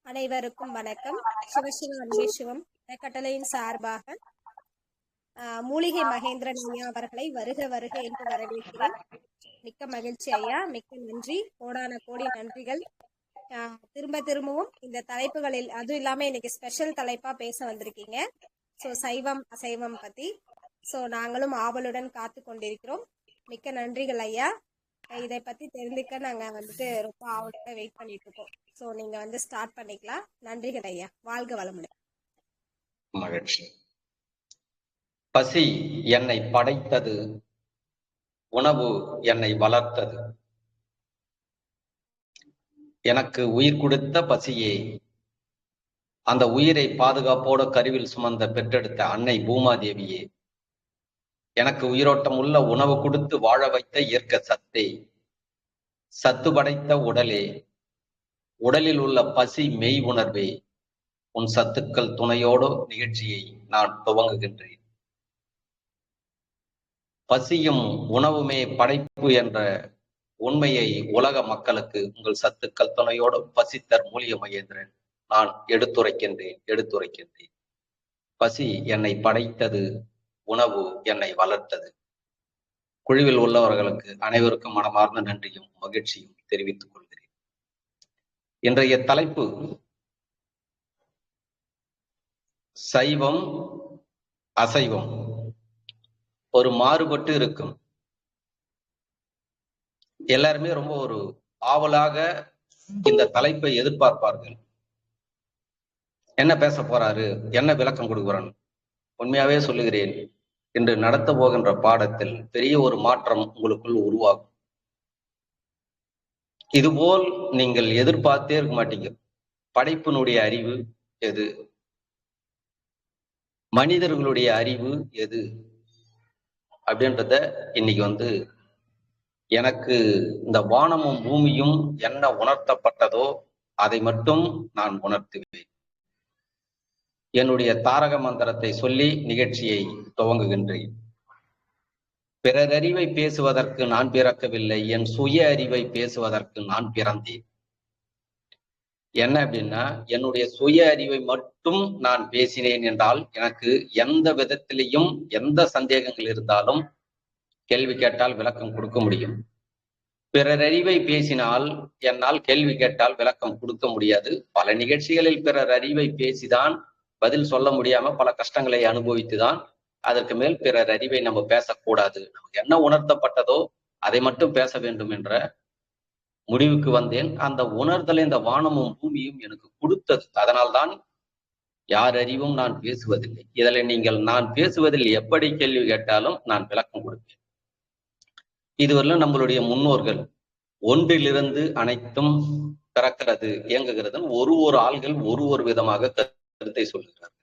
அனைவருக்கும் வணக்கம். சிவசிவ அன்பே சிவம் அறக்கட்டளையின் சார்பாக மூலிகை மகேந்திரன் ஐயா அவர்களை வருக வருக என்று வரவேற்கிறேன். மிக்க மகிழ்ச்சி ஐயா, மிக்க நன்றி, கோடான கோடி நன்றிகள். திரும்ப திரும்பவும் இந்த தலைப்புகளில், அதுவும் இல்லாம இன்னைக்கு ஸ்பெஷல் தலைப்பா பேச வந்திருக்கீங்க. ஸோ சைவம் அசைவம் பத்தி. ஸோ நாங்களும் ஆவலுடன் காத்து கொண்டிருக்கிறோம். மிக்க நன்றிகள் ஐயா. இதை பத்தி தெரிந்துக்க நாங்க ரொம்ப ஆவலோட வெயிட் பண்ணிட்டு இருக்கோம். ஸோ நீங்க ஸ்டார்ட் பண்ணிக்கலாம். நன்றிகள் ஐயா. வாழ்க வளமுடன். மகிழ்ச்சி. பசி என்னை படைத்தது, உணவு என்னை வளர்த்தது. எனக்கு உயிர் கொடுத்த பசியே, அந்த உயிரை பாதுகாப்போட கருவில் சுமந்த பெற்றெடுத்த அன்னை பூமாதேவியே, எனக்கு உயிரோட்டம் உள்ள உணவு கொடுத்து வாழ வைத்த இயற்கை சத்தே, சத்து படைத்த உடலே, உடலில் உள்ள பசி மெய் உணர்வே, உன் சத்துக்கள் துணையோடு நிகழ்ச்சியை நான் துவங்குகின்றேன். பசியும் உணவுமே படைப்பு என்ற உண்மையை உலக மக்களுக்கு உங்கள் சத்துக்கள் துணையோடு பசித்தர் மூலிகை மகேந்திரன் நான் எடுத்துரைக்கின்றேன். பசி என்னை படைத்தது, உணவு என்னை வளர்த்தது. குழுவில் உள்ளவர்களுக்கு அனைவருக்கும் மனமார்ந்த நன்றியும் மகிழ்ச்சியும் தெரிவித்துக் கொள்கிறேன். இன்றைய தலைப்பு சைவம் அசைவம். ஒரு மாறுபட்டு இருக்கும். எல்லாருமே ரொம்ப ஒரு ஆவலாக இந்த தலைப்பை எதிர்பார்ப்பார்கள். என்ன பேச போறாரு, என்ன விளக்கம் கொடுக்குறான். உண்மையாவே சொல்லுகிறேன், இன்று நடத்த போகின்ற பாடத்தில் பெரிய ஒரு மாற்றம் உங்களுக்குள் உருவாகும். இதுபோல் நீங்கள் எதிர்பார்த்தே இருக்க மாட்டீங்க. படைப்பினுடைய அறிவு எது, மனிதர்களுடைய அறிவு எது அப்படின்றத இன்னைக்கு எனக்கு இந்த வானமும் பூமியும் என்ன உணர்த்தப்பட்டதோ அதை மட்டும் நான் உணர்த்துவேன். என்னுடைய தாரக மந்திரத்தை சொல்லி நிகழ்ச்சியை துவங்குகின்றேன். பிறர் அறிவை பேசுவதற்கு நான் பிறக்கவில்லை, என் சுய அறிவை பேசுவதற்கு நான் பிறந்தேன். என்ன அப்படின்னா, என்னுடைய சுய அறிவை மட்டும் நான் பேசினேன் என்றால் எனக்கு எந்த விதத்திலையும் எந்த சந்தேகங்கள் இருந்தாலும் கேள்வி கேட்டால் விளக்கம் கொடுக்க முடியும். பிறர் அறிவை பேசினால் என்னால் கேள்வி கேட்டால் விளக்கம் கொடுக்க முடியாது. பல நிகழ்ச்சிகளில் பிறர் அறிவை பேசிதான் பதில் சொல்ல முடியாம பல கஷ்டங்களை அனுபவித்துதான் அதற்கு மேல் பிறர் அறிவை நம்ம பேசக்கூடாது, நமக்கு என்ன உணர்த்தப்பட்டதோ அதை மட்டும் பேச வேண்டும் என்ற முடிவுக்கு வந்தேன். அந்த உணர்தலை இந்த வானமும் பூமியும் எனக்கு கொடுத்தது. அதனால்தான் யார் அறிவும் நான் பேசுவதில்லை. இதில் நீங்கள் நான் பேசுவதில் எப்படி கேள்வி கேட்டாலும் நான் விளக்கம் கொடுப்பேன். இதுவரையிலும் நம்மளுடைய முன்னோர்கள் ஒன்றிலிருந்து அனைத்தும் பிறக்கிறது இயங்குகிறது ஒரு ஆள்கள் ஒரு விதமாக கருத்தை சொல்லுகிறார்கள்.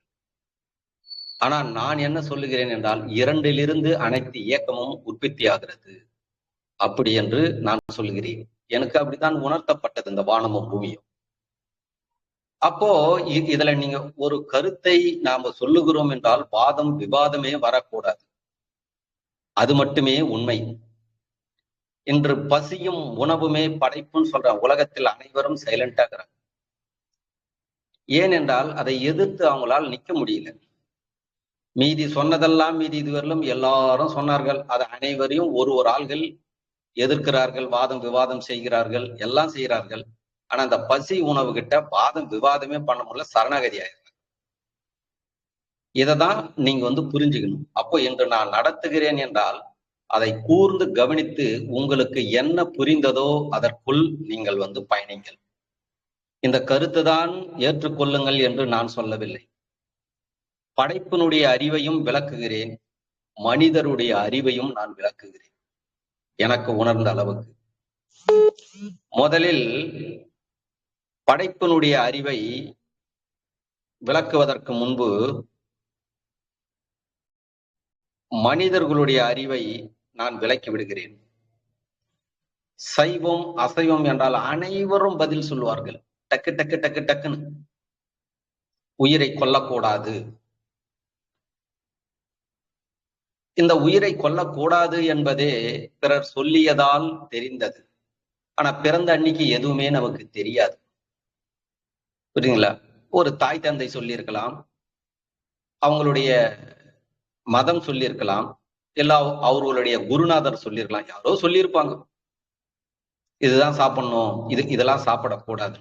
ஆனால் நான் என்ன சொல்லுகிறேன் என்றால், இரண்டிலிருந்து அனைத்து இயக்கமும் உற்பத்தி ஆகிறது அப்படி என்று நான் சொல்லுகிறேன். எனக்கு அப்படித்தான் உணர்த்தப்பட்டது இந்த வானமும் பூமியும். அப்போ இதுல நீங்க ஒரு கருத்தை நாம சொல்லுகிறோம் என்றால் வாதம் விவாதமே வரக்கூடாது. அது மட்டுமே உண்மை. இன்று பசியும் உணவுமே படைப்புன்னு சொல்ற உலகத்தில் அனைவரும் சைலண்டாகிறாங்க. ஏனென்றால் அதை எதிர்த்து அவங்களால் நிற்க முடியல. மீதி சொன்னதெல்லாம் மீதி இதுவரையிலும் எல்லாரும் சொன்னார்கள். அதை அனைவரையும் ஒரு ஆள்கள் எதிர்க்கிறார்கள், வாதம் விவாதம் செய்கிறார்கள், எல்லாம் செய்கிறார்கள். ஆனா அந்த பசி உணவு கிட்ட வாதம் விவாதமே பண்ண முடியல, சரணாகதி ஆயிடுறாங்க. இதைதான் நீங்க புரிஞ்சுக்கணும். அப்போ இன்று நான் நடத்துகிறேன் என்றால் அதை கூர்ந்து கவனித்து உங்களுக்கு என்ன புரிந்ததோ அதற்குள் நீங்கள் பயணிங்கள். இந்த கருத்து தான் ஏற்றுக்கொள்ளுங்கள் என்று நான் சொல்லவில்லை. படைப்பினுடைய அறிவையும் விளக்குகிறேன், மனிதருடைய அறிவையும் நான் விளக்குகிறேன் எனக்கு உணர்ந்த அளவுக்கு. முதலில் படைப்பினுடைய அறிவை விளக்குவதற்கு முன்பு மனிதர்களுடைய அறிவை நான் விளக்கி விடுகிறேன். சைவம் அசைவம் என்றால் அனைவரும் பதில் சொல்லுவார்கள், டக்கு டக்கு டக்கு டக்குன்னு. உயிரை கொல்லக்கூடாது. இந்த உயிரை கொல்லக்கூடாது என்பதே பிறர் சொல்லியதால் தெரிந்தது. ஆனா பிறந்த அன்னைக்கு எதுவுமே நமக்கு தெரியாது. புரியுதுங்களா? ஒரு தாய் தந்தை சொல்லியிருக்கலாம், அவங்களுடைய மதம் சொல்லியிருக்கலாம், எல்லா அவர்களுடைய குருநாதர் சொல்லியிருக்கலாம், யாரோ சொல்லியிருப்பாங்க இதுதான் சாப்பிடணும், இதெல்லாம் சாப்பிடக்கூடாது.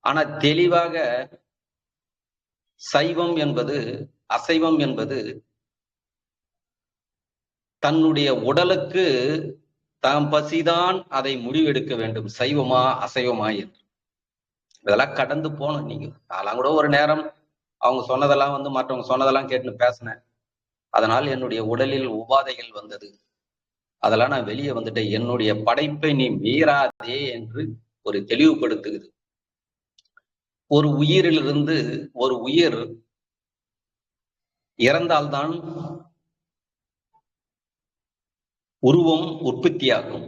ஆனா தெளிவாக சைவம் என்பது, அசைவம் என்பது தன்னுடைய உடலுக்கு தாம் பசிதான் அதை முடிவெடுக்க வேண்டும், சைவமா அசைவமா என்று. இதெல்லாம் கடந்து போகணும். நீங்க நான்லாம் கூட ஒரு நேரம் அவங்க சொன்னதெல்லாம் மற்றவங்க சொன்னதெல்லாம் கேட்டு பேசினேன். அதனால் என்னுடைய உடலில் உபாதைகள் வந்தது. அதெல்லாம் நான் வெளியே வந்துட்டேன். என்னுடைய படைப்பை நீ மீறாதே என்று ஒரு தெளிவுபடுத்துகிறது. ஒரு உயிரிலிருந்து ஒரு உயிர் இறந்தால்தான் உருவம் உற்பத்தியாகும்.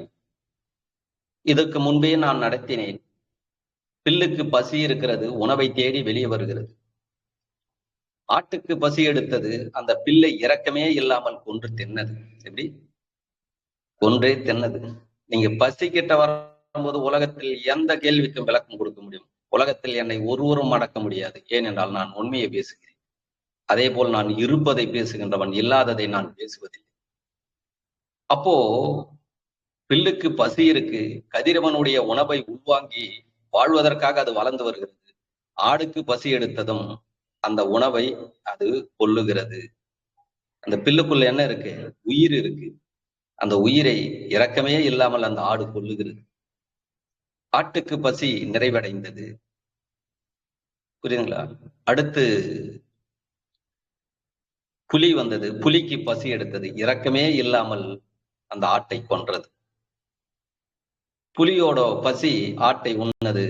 இதற்கு முன்பே நான் நடத்தினேன். பில்லுக்கு பசி இருக்கிறது, உணவை தேடி வெளியே வருகிறது. ஆட்டுக்கு பசி எடுத்தது, அந்த பில்லை இரக்கமே இல்லாமல் கொன்று தின்னது. எப்படி? கொன்றே தின்னது. நீங்க பசி கிட்ட வரும்போது உலகத்தில் எந்த கேள்விக்கும் விளக்கம் கொடுக்க முடியும்? உலகத்தில் என்னை ஒருவரும் அடக்க முடியாது. ஏனென்றால் நான் உண்மையை பேசுகிறேன். அதே போல் நான் இருப்பதை பேசுகின்றவன், இல்லாததை நான் பேசுவதில்லை. அப்போ பில்லுக்கு பசி இருக்கு, கதிரவனுடைய உணவை உள்வாங்கி வாழ்வதற்காக அது வளர்ந்து வருகிறது. ஆடுக்கு பசி எடுத்ததும் அந்த உணவை அது கொல்லுகிறது. அந்த பில்லுக்குள்ள என்ன இருக்கு? உயிர் இருக்கு. அந்த உயிரை இரக்கமே இல்லாமல் அந்த ஆடு கொல்லுகிறது. ஆட்டுக்கு பசி நிறைவடைந்தது. புரியுதுங்களா? அடுத்து புலி வந்தது, புலிக்கு பசி எடுத்தது, இரக்கமே இல்லாமல் அந்த ஆட்டை கொன்றது. புலியோட பசி ஆட்டை உண்ணது,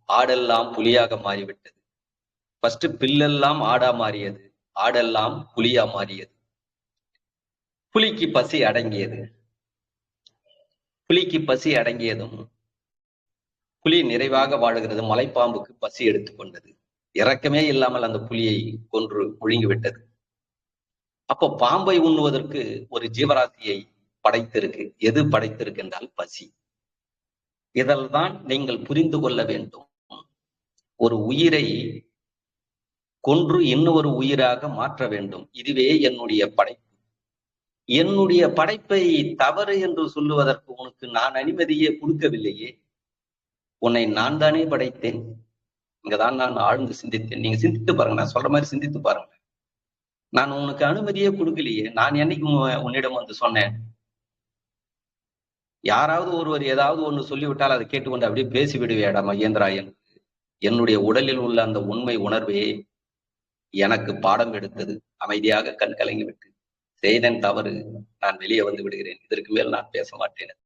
ஆடெல்லாம் புலியாக மாறிவிட்டது. ஃபர்ஸ்ட் பில்லெல்லாம் ஆடா மாறியது, ஆடெல்லாம் புலியா மாறியது. புலிக்கு பசி அடங்கியது. புலிக்கு பசி அடங்கியதும் புலி நிறைவாக வாழுகிறது. மலைப்பாம்புக்கு பசி எடுத்துக்கொண்டது, இரக்கமே இல்லாமல் அந்த புலியை கொன்று முழுங்கிவிட்டது. அப்போ பாம்பை உண்ணுவதற்கு ஒரு ஜீவராசியை படைத்திருக்கு. எது படைத்திருக்கு என்றால் பசி. இதில்தான் நீங்கள் புரிந்து கொள்ள வேண்டும். ஒரு உயிரை கொன்று இன்னொரு உயிராக மாற்ற வேண்டும். இதுவே என்னுடைய படைப்பு. என்னுடைய படைப்பை தவறு என்று சொல்லுவதற்கு உனக்கு நான் அனுமதியே கொடுக்கவில்லையே. உன்னை நான் தானே படைத்தேன். இங்கதான் நான் ஆழ்ந்து சிந்தித்தேன். நீங்க சிந்தித்து பாருங்க, நான் சொல்ற மாதிரி சிந்தித்து பாருங்க. நான் உனக்கு அனுமதியே கொடுக்கலையே. நான் என்னைக்கு உன்னிடம் சொன்னேன்? யாராவது ஒருவர் ஏதாவது ஒன்று சொல்லிவிட்டால் அதை கேட்டுக்கொண்டு அப்படியே பேசி விடுவேடா மகேந்திரா என்று என்னுடைய உடலில் உள்ள அந்த உண்மை உணர்வே எனக்கு பாடம் எடுத்தது. அமைதியாக கண் கலங்கி விட்டு செய்தேன் தவறு, நான் வெளியே வந்து விடுகிறேன், இதற்கு மேல் நான் பேச மாட்டேன்.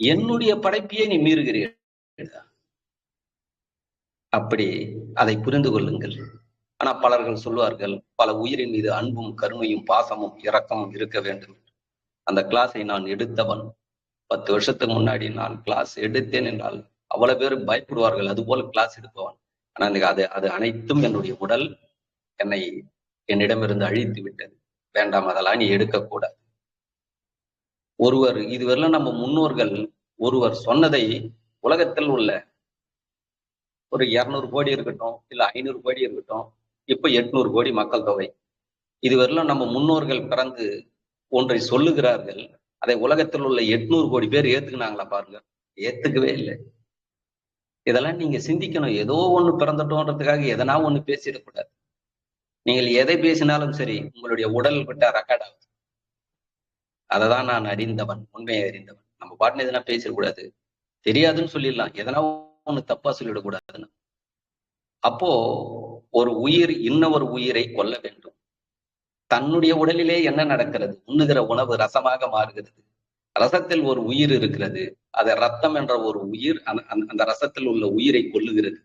என்னுடைய படைப்பையே நீ மீறுகிறீர்கள். அப்படி அதை புரிந்து கொள்ளுங்கள். ஆனா பலர்கள் சொல்வார்கள், பல உயிரின் மீது அன்பும் கருணையும் பாசமும் இரக்கமும் இருக்க வேண்டும். அந்த கிளாஸை நான் எடுத்தவன். 10 வருஷத்துக்கு முன்னாடி நான் கிளாஸ் எடுத்தேன் என்றால் அவ்வளவு பேர் பயப்படுவார்கள். அது போல கிளாஸ் எடுப்பவன். ஆனா அது அனைத்தும் என்னுடைய உடல் என்னிடமிருந்து அழித்து விட்டது. வேண்டாம், அதெல்லாம் நீ எடுக்கக்கூடாது. ஒருவர் இதுவரையிலும் நம்ம முன்னோர்கள் ஒருவர் சொன்னதை உலகத்தில் உள்ள ஒரு 200 கோடி இருக்கட்டும், இல்ல 500 கோடி இருக்கட்டும், இப்ப 800 கோடி மக்கள் தொகை, இதுவரையிலும் நம்ம முன்னோர்கள் பிறந்து ஒன்றை சொல்லுகிறார்கள். அதை உலகத்தில் உள்ள 800 கோடி பேர் ஏத்துக்கினாங்களா பாருங்க? ஏத்துக்கவே இல்லை. இதெல்லாம் நீங்க சிந்திக்கணும். ஏதோ ஒண்ணு பிறந்துட்டோன்றதுக்காக எதனா ஒண்ணு பேசிடக்கூடாது. நீங்கள் எதை பேசினாலும் சரி, உங்களுடைய உடல் விட்ட ரெக்கார்ட் ஆகுது. அததான் நான் அறிந்தவன், உண்மையை அறிந்தவன். நம்ம பாட்டுன்னு எதனா பேசிடக்கூடாது. தெரியாதுன்னு சொல்லிடலாம், எதனா ஒண்ணு தப்பா சொல்லிடக்கூடாதுன்னு. அப்போ ஒரு உயிர் இன்னொரு உயிரை கொல்ல வேண்டும். தன்னுடைய உடலிலே என்ன நடக்கிறது? உண்ணுகிற உணவு ரசமாக மாறுகிறது. ரசத்தில் ஒரு உயிர் இருக்கிறது. அதை ரத்தம் என்ற ஒரு உயிர் அந்த ரசத்தில் உள்ள உயிரை கொல்லுகிறது.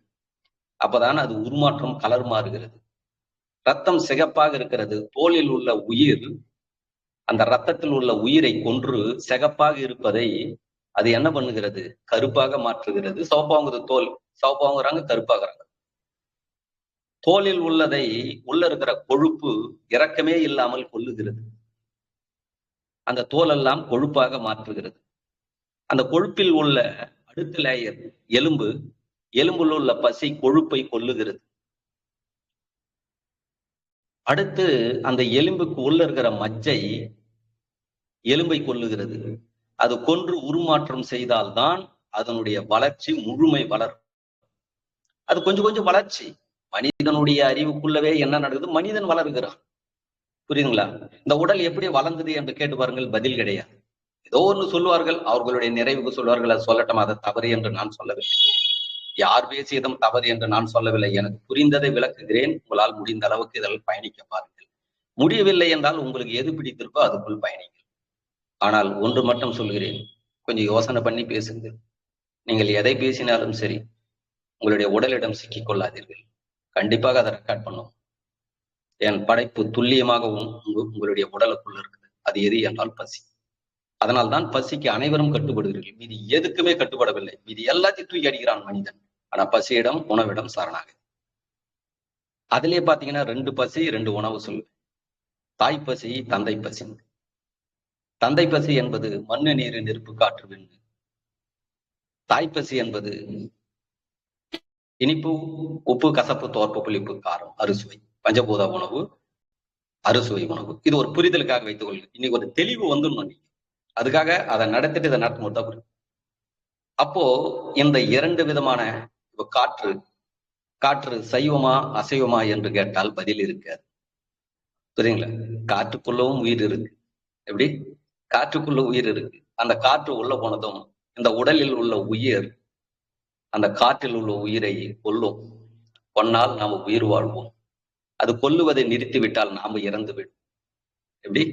அப்பதான் அது உருமாற்றம், கலர் மாறுகிறது. ரத்தம் சிகப்பாக இருக்கிறது. தோலில் உள்ள உயிர் அந்த ரத்தத்தில் உள்ள உயிரை கொன்று சிகப்பாக இருப்பதை அது என்ன பண்ணுகிறது? கருப்பாக மாற்றுகிறது. சிவப்பாங்குறது தோல், சிவப்பாங்குறாங்க, கருப்பாகிறாங்க. தோலில் உள்ளதை உள்ள இருக்கிற கொழுப்பு இரக்கமே இல்லாமல் கொல்லுகிறது. அந்த தோலெல்லாம் கொழுப்பாக மாற்றுகிறது. அந்த கொழுப்பில் உள்ள அடுத்த லேயர் எலும்பு எலும்புல உள்ள பசி கொழுப்பை கொல்லுகிறது. அடுத்து அந்த எலும்புக்கு உள்ள இருக்கிற மஜ்ஜை எலும்பை கொல்லுகிறது. அது கொன்று உருமாற்றம் செய்தால்தான் அதனுடைய வளர்ச்சி முழுமை வளரும். அது கொஞ்சம் கொஞ்சம் வளர்ச்சி. மனிதனுடைய அறிவுக்குள்ளவே என்ன நடக்குது? மனிதன் வளர்கிறான். புரியுதுங்களா? இந்த உடல் எப்படி வளர்ந்தது என்று கேட்டு பாருங்கள், பதில் கிடையாது. ஏதோ ஒன்று சொல்லுவார்கள், அவர்களுடைய நிறைவுக்கு சொல்வார்கள். அது சொல்லட்டும், அது தவறு என்று நான் சொல்லவில்லை. யார் பேசியதும் தவறு என்று நான் சொல்லவில்லை. எனக்கு புரிந்ததை விளக்குகிறேன். உங்களால் முடிந்த அளவுக்கு இதில் பயணிக்க பாருங்கள். முடியவில்லை என்றால் உங்களுக்கு எது பிடித்திருக்கோ அதுக்குள் பயணிங்கள். ஆனால் ஒன்று மட்டும் சொல்கிறேன், கொஞ்சம் யோசனை பண்ணி பேசுங்கள். நீங்கள் எதை பேசினாலும் சரி, உங்களுடைய உடலிடம் சிக்கிக் கொள்ளாதீர்கள். கண்டிப்பாக அதை ரெக்கார்ட் பண்ணும். என் படைப்பு துல்லியமாக உங்களுடைய உடலுக்குள்ள இருக்குது. அது எது என்றால் பசி. அதனால்தான் பசிக்கு அனைவரும் கட்டுப்படுகிறீர்கள். மீதி எதுக்குமே கட்டுப்படவில்லை. மீதி எல்லாத்தையும் தூக்கி அடிக்கிறான் மனிதன். ஆனா பசியிடம், உணவிடம் சரணாக. அதிலே பாத்தீங்கன்னா 2 பசி 2 உணவு சொல்லுவேன். தாய் பசி, தந்தை பசி. தந்தை பசி என்பது மண்ணு நீர் நெருப்பு காற்று விண்ணு. தாய் பசி என்பது இனிப்பு, உப்பு, கசப்பு, தோற்பு, புளிப்பு, காரம், அறுசுவை. பஞ்சபூத உணவு, அறுசுவை உணவு. இது ஒரு புரிதலுக்காக வைத்துக் கொள்ளுங்க. இன்னைக்கு ஒரு தெளிவு வந்துடணும். நீங்க அதுக்காக அதை நடத்திட்டு இதை நடத்தும் போது தான் புரியும். அப்போ இந்த 2 விதமான காற்று காற்று சைவமா அசைவமா என்று கேட்டால் பதில் இருக்காது. புரியுங்களா? காற்றுக்குள்ளவும் உயிர் இருக்கு. எப்படி? காற்றுக்குள்ள உயிர் இருக்கு. அந்த காற்று உள்ள போனதும் இந்த உடலில் உள்ள உயிர் அந்த காற்றில் உள்ள உயிரை கொல்லும். கொன்னால் நாம உயிர் வாழ்வோம். அது கொல்லுவதை நிறுத்திவிட்டால் நாம இறந்து விடுவோம். எப்படி?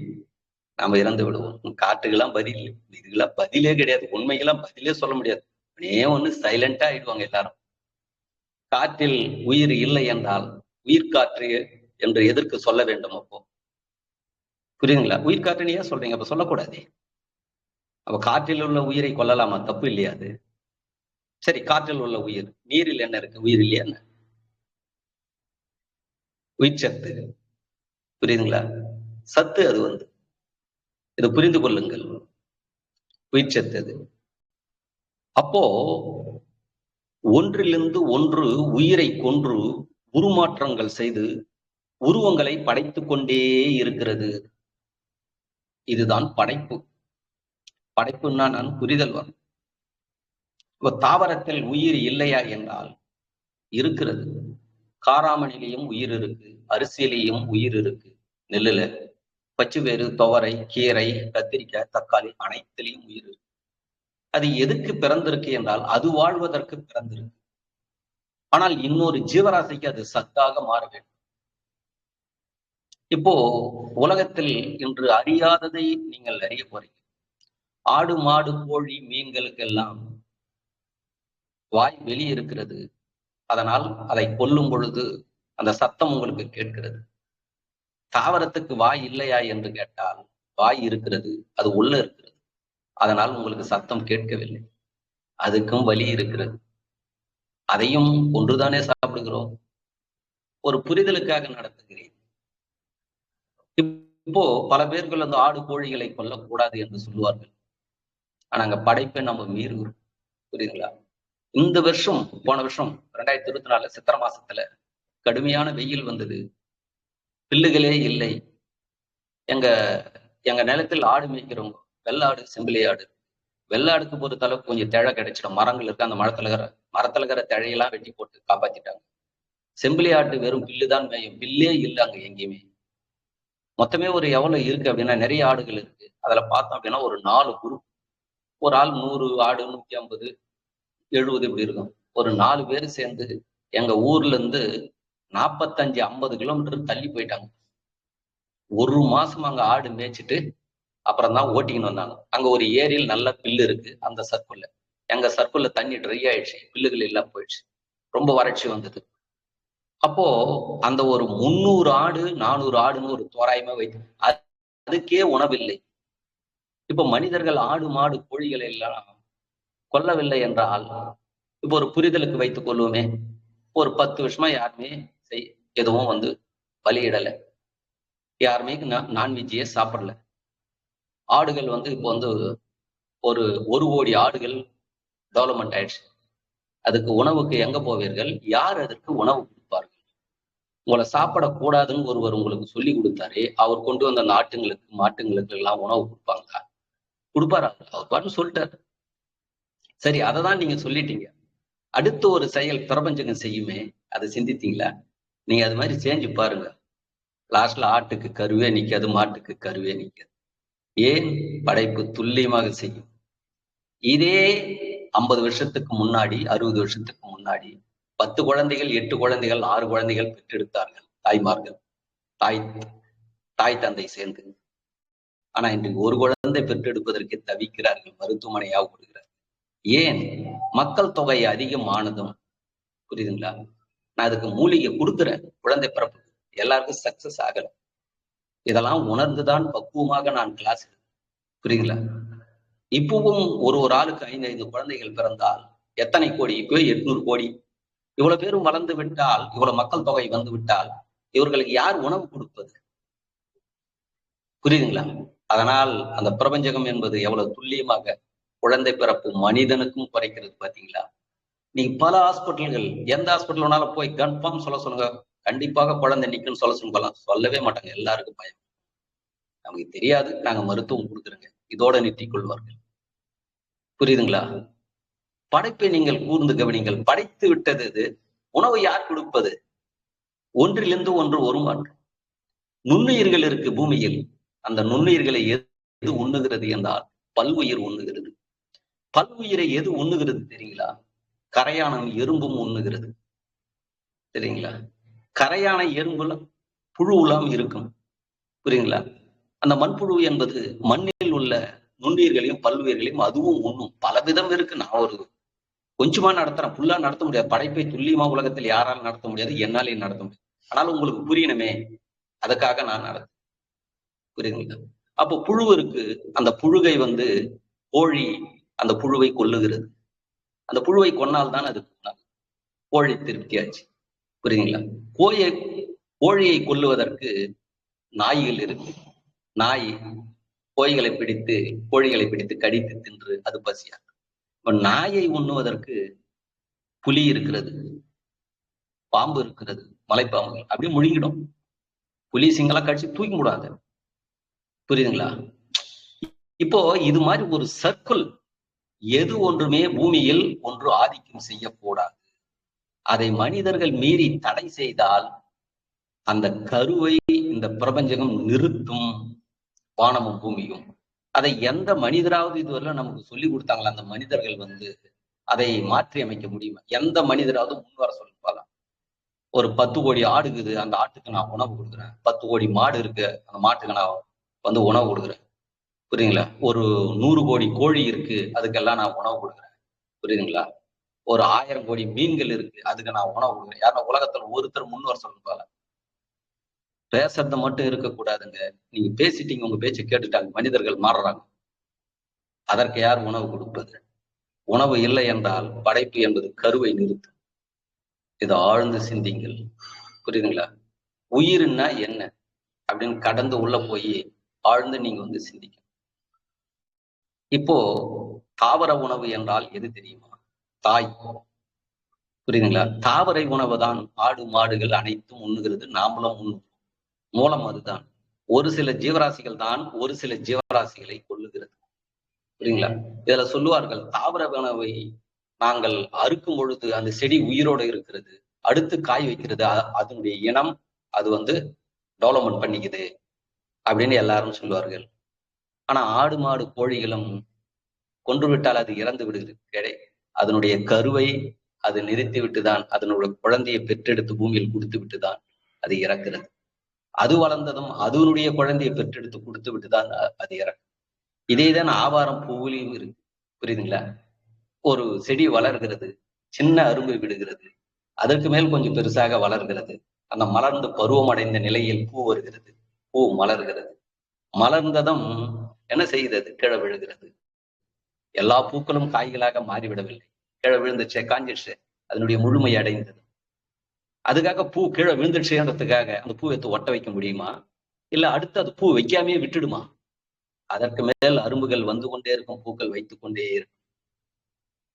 நாம இறந்து விடுவோம். காற்றுக்கெல்லாம் பதில் இல்லை. இதுக்கெல்லாம் பதிலே கிடையாது. உண்மைக்கெல்லாம் பதிலே சொல்ல முடியாது. ஒண்ணு சைலண்டா ஆயிடுவாங்க எல்லாரும். காற்றில் உயிர் இல்லை என்றால் உயிர்காற்று என்று எதற்கு சொல்ல வேண்டும்? அப்போ புரியுதுங்களா? உயிர்காற்றுன்னு ஏன் சொல்றீங்க? அப்ப சொல்லக்கூடாது. அப்ப காற்றில் உள்ள உயிரை கொல்லலாமா? தப்பு இல்லையா அது? சரி, காற்றில் உள்ள உயிர், நீரில் என்ன இருக்கு? உயிர் இல்லையா? என்ன உயிர் சத்து. புரியுதுங்களா? சத்து அது இதை புரிந்து கொள்ளுங்கள். உயிர் சத்து அது. அப்போ ஒன்றிலிருந்து ஒன்று உயிரை கொன்று உருமாற்றங்கள் செய்து உருவங்களை படைத்துக் கொண்டே இருக்கிறது. இதுதான் படைப்பு. படைப்புன்னா நான் புரிதல் வரும். இப்போ தாவரத்தில் உயிர் இல்லையா என்றால் இருக்கிறது. காராமணிலையும் உயிர் இருக்கு, அரிசியிலையும் உயிர் இருக்கு, நெல்லுல, பச்சுவேறு, துவரை, கீரை, கத்திரிக்காய், தக்காளி அனைத்திலையும் உயிர் இருக்கு. அது எதுக்கு பிறந்திருக்கு என்றால் அது வாழ்வதற்கு பிறந்திருக்கு. ஆனால் இன்னொரு ஜீவராசிக்கு அது சத்தாக மாற வேண்டும். இப்போ உலகத்தில் இன்று அறியாததை நீங்கள் அறிய போறீங்க. ஆடு, மாடு, கோழி, மீன்களுக்கெல்லாம் வாய் வெளியே இருக்கிறது. அதனால் அதை கொல்லும் பொழுது அந்த சத்தம் உங்களுக்கு கேட்கிறது. தாவரத்துக்கு வாய் இல்லையா என்று கேட்டால் வாய் இருக்கிறது, அது உள்ள இருக்கிறது. அதனால் உங்களுக்கு சத்தம் கேட்கவில்லை. அதுக்கும் வலி இருக்கிறது. அதையும் ஒன்றுதானே சாப்பிடுகிறோம். ஒரு புரிதலுக்காக நடத்துகிறேன். இப்போ பல பேர்கள் அந்த ஆடு, கோழிகளை கொல்லக்கூடாது என்று சொல்லுவார்கள். ஆனா அங்க படைப்பை நம்ம மீறுகிறோம். புரியுதுங்களா? இந்த வருஷம், போன வருஷம் 2024 சித்திரை மாசத்துல கடுமையான வெயில் வந்தது. பில்லுகளே இல்லை. எங்க எங்க நிலத்தில் ஆடு மேய்க்கிறவங்க, வெள்ளாடு, செம்பிலி ஆடு. வெள்ளாடுக்கு பொறுத்த அளவுக்கு கொஞ்சம் திழை கிடைச்சிடும். மரங்கள் இருக்கு. அந்த மரத்துல இருக்கிற திழையெல்லாம் வெட்டி போட்டு காப்பாத்திட்டாங்க. செம்பிலி ஆட்டு வெறும் பில்லு தான் மேயும். பில்லே இல்லை அங்க எங்கேயுமே. மொத்தமே ஒரு எவ்வளவு இருக்கு அப்படின்னா, நிறைய ஆடுகள் இருக்கு. அதுல பார்த்தோம் அப்படின்னா ஒரு 4 குரூப். ஒரு ஆள் 100 ஆடு, 150, 70 இப்படி இருக்கும். ஒரு 4 பேர் சேர்ந்து எங்க ஊர்ல இருந்து 45-50 கிலோமீட்டர் தள்ளி போயிட்டாங்க. ஒரு மாசம் அங்க ஆடு மேய்ச்சிட்டு அப்புறம் தான் ஓட்டிங்கன்னு வந்தாங்க. அங்க ஒரு ஏரியில் நல்ல பில்லு இருக்கு. அந்த சர்க்குல்ல எங்க சர்க்குல்ல தண்ணி ட்ரை ஆயிடுச்சு. பில்லுகள் எல்லாம் போயிடுச்சு. ரொம்ப வறட்சி வந்தது. அப்போ அந்த ஒரு 300 ஆடு 400 ஆடுன்னு ஒரு தோராயமா வைத்து அதுக்கே உணவில்லை. இப்ப மனிதர்கள் ஆடு, மாடு, கோழிகளை எல்லாம் கொல்லவில்லை என்றால், இப்போ ஒரு புரிதலுக்கு வைத்துக் கொள்வோமே, ஒரு 10 வருஷமா யாருமே எதுவும் பலியிடல. யாருமே நான்வெஜ்ஜையே சாப்பிடல. ஆடுகள் இப்போ ஒரு 1 கோடி ஆடுகள் டெவலப்மெண்ட் ஆயிடுச்சு. அதுக்கு உணவுக்கு எங்க போவீர்கள்? யார் அதற்கு உணவு கொடுப்பார்கள்? உங்களை சாப்பிடக்கூடாதுன்னு ஒருவர் உங்களுக்கு சொல்லி கொடுத்தாரு, அவர் கொண்டு வந்த அந்த ஆட்டுங்களுக்கு மாட்டுங்களுக்கு எல்லாம் உணவு கொடுப்பாங்களா? கொடுப்பாரா? அவர் பாட்டு சொல்லிட்டாரு. சரி, அதை தான் நீங்க சொல்லிட்டீங்க. அடுத்த ஒரு செயல் பிரபஞ்சகம் செய்யுமே, அதை சிந்தித்தீங்களா? நீங்க அது மாதிரி செஞ்சு பாருங்க. லாஸ்ட்ல ஆட்டுக்கு கருவே நிக்காது, மாட்டுக்கு கருவே நிக்காது. ஏன்? படைப்பு துல்லியமாக செய்யும். இதே 50 வருஷத்துக்கு முன்னாடி, 60 வருஷத்துக்கு முன்னாடி 10 குழந்தைகள், 8 குழந்தைகள், 6 குழந்தைகள் பெற்றெடுத்தார்கள் தாய்மார்கள், தாய் தாய் தந்தை சேர்ந்து. ஆனா இன்றைக்கு ஒரு குழந்தை பெற்றெடுப்பதற்கு தவிக்கிறார்கள், மருத்துவமனையாக ஓடுகிறார்கள். ஏன்? மக்கள் தொகை அதிகமானதும், புரியுதுங்களா? நான் அதுக்கு மூலிகை கொடுக்குறேன், குழந்தை பிறப்பு எல்லாருக்கும் சக்சஸ் ஆகல. இதெல்லாம் உணர்ந்துதான் பக்குவமாக நான் கிளாஸ், புரியுதுங்களா? இப்பவும் ஒரு ஆளுக்கு 5 குழந்தைகள் பிறந்தால் எத்தனை கோடி? இப்போ 800 கோடி. இவ்வளவு பேரும் வளர்ந்து விட்டால், இவ்வளவு மக்கள் தொகை வந்து விட்டால், இவர்களுக்கு யார் உணவு கொடுப்பது? புரியுதுங்களா? அதனால் அந்த பிரபஞ்சகம் என்பது எவ்வளவு துல்லியமாக குழந்தை பிறப்பு மனிதனுக்கும் குறைக்கிறது பாத்தீங்களா? நீங்க பல ஹாஸ்பிட்டல்கள், எந்த ஹாஸ்பிட்டல் வேணாலும் போய் கன்ஃபார்ம் சொல்ல சொல்லுங்க, கண்டிப்பாக குழந்தை நிக்குன்னு சொல்ல சொல்லுங்க. சொல்லவே மாட்டாங்க, எல்லாருக்கும் பயம். நமக்கு தெரியாது, நாங்க மருத்துவம் கொடுக்குறோங்க, இதோட நிறுத்திக் கொள்வார்கள். புரியுதுங்களா? படைப்பை நீங்கள் கூர்ந்து கவனிங்கள். படைத்து விட்டது இது. உணவு யார் கொடுப்பது? ஒன்றிலிருந்து ஒன்று உருமாற்றம். நுண்ணுயிர்கள் இருக்கு பூமியில். அந்த நுண்ணுயிர்களை எது உண்ணுகிறது என்றால் பல்வுயிர் உண்ணுகிறது. பல்வுயிரை எது உண்ணுகிறது தெரியுங்களா? கரையானும் எறும்பும் உண்ணுகிறது. சரிங்களா? கரையான எறும்புல புழு உலாம் இருக்கும், புரியுங்களா? அந்த மண்புழு என்பது மண்ணில் உள்ள நுண்ணுயிர்களையும் பல்வுயிர்களையும் அதுவும் உண்ணும். பல விதம் இருக்கு. நான் ஒரு கொஞ்சமா நடத்துறேன், ஃபுல்லா நடத்த முடியாது. படைப்பை துல்லியமா உலகத்தில் யாராலும் நடத்த முடியாது, என்னாலையும் நடத்த முடியாது. ஆனால் உங்களுக்கு புரியணுமே, அதுக்காக நான் நடத்த, புரியுதுங்களா? அப்போ புழு இருக்கு. அந்த புழுகை கோழி அந்த புழுவை கொல்லுகிறது. அந்த புழுவை கொன்னால் அது கோழி திருப்தியாச்சு, புரியுதுங்களா? கோழியை கொல்லுவதற்கு நாய்கள் இருக்கு. நாய் கோழிகளை பிடித்து கடித்து தின்று அது பசியா. நாயை உண்ணுவதற்கு புலி இருக்கிறது, பாம்பு இருக்கிறது, மலைப்பாம்புகள் அப்படியே முழுங்கிடும். புலி சிங்களா கடிச்சு தூக்கி விடாது, புரியுதுங்களா? இப்போ இது மாதிரி ஒரு சர்க்கிள். எது ஒன்றுமே பூமியில் ஒன்று ஆதிக்கம் செய்யக்கூடாது. அதை மனிதர்கள் மீறி தடை செய்தால் அந்த கருவை இந்த பிரபஞ்சகம் நிறுத்தும், வானமும் பூமியும். அதை எந்த மனிதராவது இதுவரை நமக்கு சொல்லி கொடுத்தாங்களா? அந்த மனிதர்கள் அதை மாற்றி அமைக்க முடியுமா? எந்த மனிதராவது முன்வர சொல்லிப்பாங்க? ஒரு 10 கோடி ஆடுக்குது, அந்த ஆட்டுக்கு நான் உணவு கொடுக்குறேன். 10 கோடி மாடு இருக்கு, அந்த மாட்டுக்கு நான் உணவு கொடுக்குறேன், புரியுதுங்களா? ஒரு 100 கோடி கோழி இருக்கு, அதுக்கெல்லாம் நான் உணவு கொடுக்குறேன், புரியுதுங்களா? ஒரு 1000 கோடி மீன்கள் இருக்கு, அதுக்கு நான் உணவு கொடுக்குறேன். யாரும் உலகத்துல ஒருத்தர் முன்வர சொல்லிப்பாங்க? பேசுறது மட்டும் இருக்கக்கூடாதுங்க. நீங்க பேசிட்டீங்க, உங்க பேச்சை கேட்டுட்டாங்க, மனிதர்கள் மாறுறாங்க. அதற்கு யார் உணவு கொடுப்பது? உணவு இல்லை என்றால் படைப்பு என்பது கருவை நிறுத்தும். இதை ஆழ்ந்து சிந்திங்கள், புரியுதுங்களா? உயிர்னா என்ன அப்படின்னு கடந்து உள்ள போய் ஆழ்ந்து நீங்க சிந்திக்க. இப்போ தாவர உணவு என்றால் எது தெரியுமா? தாய், புரியுதுங்களா? தாவர உணவு தான் ஆடு மாடுகள் அனைத்தும் உண்ணுகிறது, நாமளும் உண்ணும். மூலம் அதுதான். ஒரு சில ஜீவராசிகள் தான் ஒரு சில ஜீவராசிகளை கொல்லுகிறது, புரியுங்களா? இதுல சொல்லுவார்கள், தாவர உணவை நாங்கள் அறுக்கும் பொழுது அந்த செடி உயிரோடு இருக்கிறது, அடுத்து காய் வைக்கிறது, அதனுடைய இனம் அது டெவலப்மெண்ட் பண்ணிக்குது அப்படின்னு எல்லாரும் சொல்லுவார்கள். ஆனா ஆடு மாடு கோழிகளும் கொன்று விட்டால் அது இறந்து விடுகிறது. அதனுடைய கருவை அது நிறுத்தி விட்டுதான், அதனுடைய குழந்தையை பெற்றெடுத்து பூமியில் கொடுத்து விட்டுதான் அது இறக்கிறது. அது வளர்ந்ததும் அதனுடைய குழந்தையை பெற்றெடுத்து கொடுத்து விட்டுதான் அது இறக்கும். இதேதான் ஆவாரம் பூவிலையும் இருக்கு, புரியுதுங்களா? ஒரு செடி வளர்கிறது, சின்ன அரும்பு விடுகிறது, அதற்கு மேல் கொஞ்சம் பெருசாக வளர்கிறது, அந்த மலர்ந்து பருவம் அடைந்த நிலையில் பூ வருகிறது, பூ மலர்கிறது. மலர்ந்ததும் என்ன செய்கிறது? கீழே விழுகிறது. எல்லா பூக்களும் காய்களாக மாறிவிடவில்லை, கீழே விழுந்துச்சே, காஞ்சிடுச்சு, அதனுடைய முழுமை அடைந்தது. அதுக்காக பூ கீழே விழுந்துடுச்சுன்றதுக்காக அந்த பூ எடுத்து ஒட்ட வைக்க முடியுமா? இல்ல அடுத்து அது பூ வைக்காமே விட்டுடுமா? அதற்கு மேல் அரும்புகள் வந்து கொண்டே இருக்கும், பூக்கள் வைத்துக் கொண்டே இருக்கும்.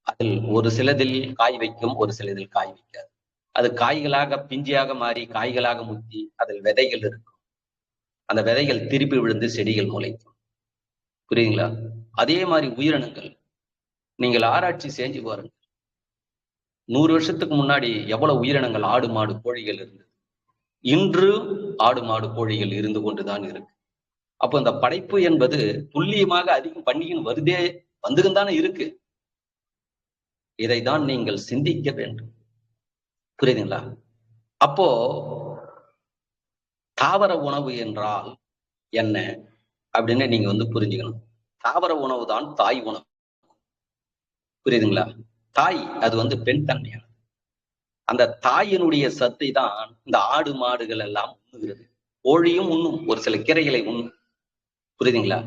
அதில் ஒரு சிலதில் காய் வைக்கும், ஒரு சிலதில் காய் வைக்காது. அது காய்களாக பிஞ்சியாக மாறி காய்களாக முத்தி அதில் விதைகள் இருக்கும். அந்த விதைகள் திருப்பி விழுந்து செடிகள் முளைக்கும். புரியுதுங்களா? அதே மாதிரி உயிரினங்கள் நீங்கள் ஆராய்ச்சி செஞ்சு பாருங்க. 100 வருஷத்துக்கு முன்னாடி எவ்வளவு உயிரினங்கள், ஆடு மாடு கோழிகள் இருந்தது. இன்று ஆடு மாடு கோழிகள் இருந்து கொண்டுதான் இருக்கு. அப்போ இந்த படைப்பு என்பது துல்லியமாக அதிகம் பண்ணியும் வருதே, வந்துகும் தானே இருக்கு. இதைதான் நீங்கள் சிந்திக்க வேண்டும். புரியுதுங்களா? அப்போ தாவர உணவு என்றால் என்ன அப்படின்னு நீங்க புரிஞ்சுக்கணும். தாவர உணவு தான் தாய் உணவு. புரியுதுங்களா? தாய் அது பெண் தன்மையானது. அந்த தாயினுடைய சத்தை தான் இந்த ஆடு மாடுகள் எல்லாம் உண்ணுகிறது. கோழியும் உண்ணும், ஒரு சில கீரைகளை உண்ணும். புரியுதுங்களா?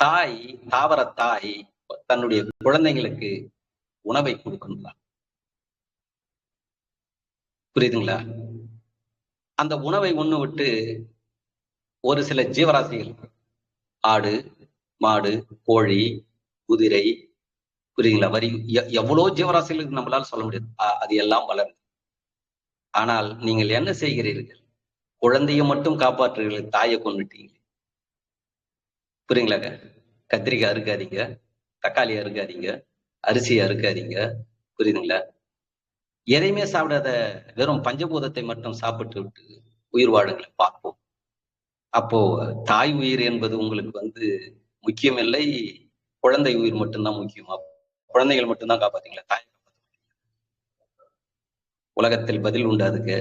தாய், தாவர தாய் தன்னுடைய குழந்தைங்களுக்கு உணவை கொடுக்கணும். புரியுதுங்களா? அந்த உணவை உண்ணு விட்டு ஒரு சில ஜீவராசிகள், ஆடு மாடு கோழி குதிரை, புரியுதுங்களா, வரி எவ்வளவு ஜீவராசிகளுக்கு நம்மளால சொல்ல முடியாது. அது எல்லாம் வளரும். ஆனால் நீங்கள் என்ன செய்கிறீர்கள்? குழந்தைய மட்டும் காப்பாற்றுகிறீர்கள், தாயை கொண்டுட்டீங்க. புரியுங்களாங்க? கத்திரிக்காய் அறுக்காதீங்க, தக்காளி அறுக்காதீங்க, அரிசி அறுக்காதீங்க. புரியுதுங்களா? எதையுமே சாப்பிடாத வெறும் பஞ்சபூதத்தை மட்டும் சாப்பிட்டு விட்டு உயிர் வாழுங்களை பார்ப்போம். அப்போ தாய் உயிர் என்பது உங்களுக்கு முக்கியம் இல்லை, குழந்தை உயிர் மட்டும்தான் முக்கியமா? குழந்தைகள் மட்டும்தான் காப்பாத்தீங்களா? தாய் உலகத்தில் பதில் உண்டு அதுக்கு.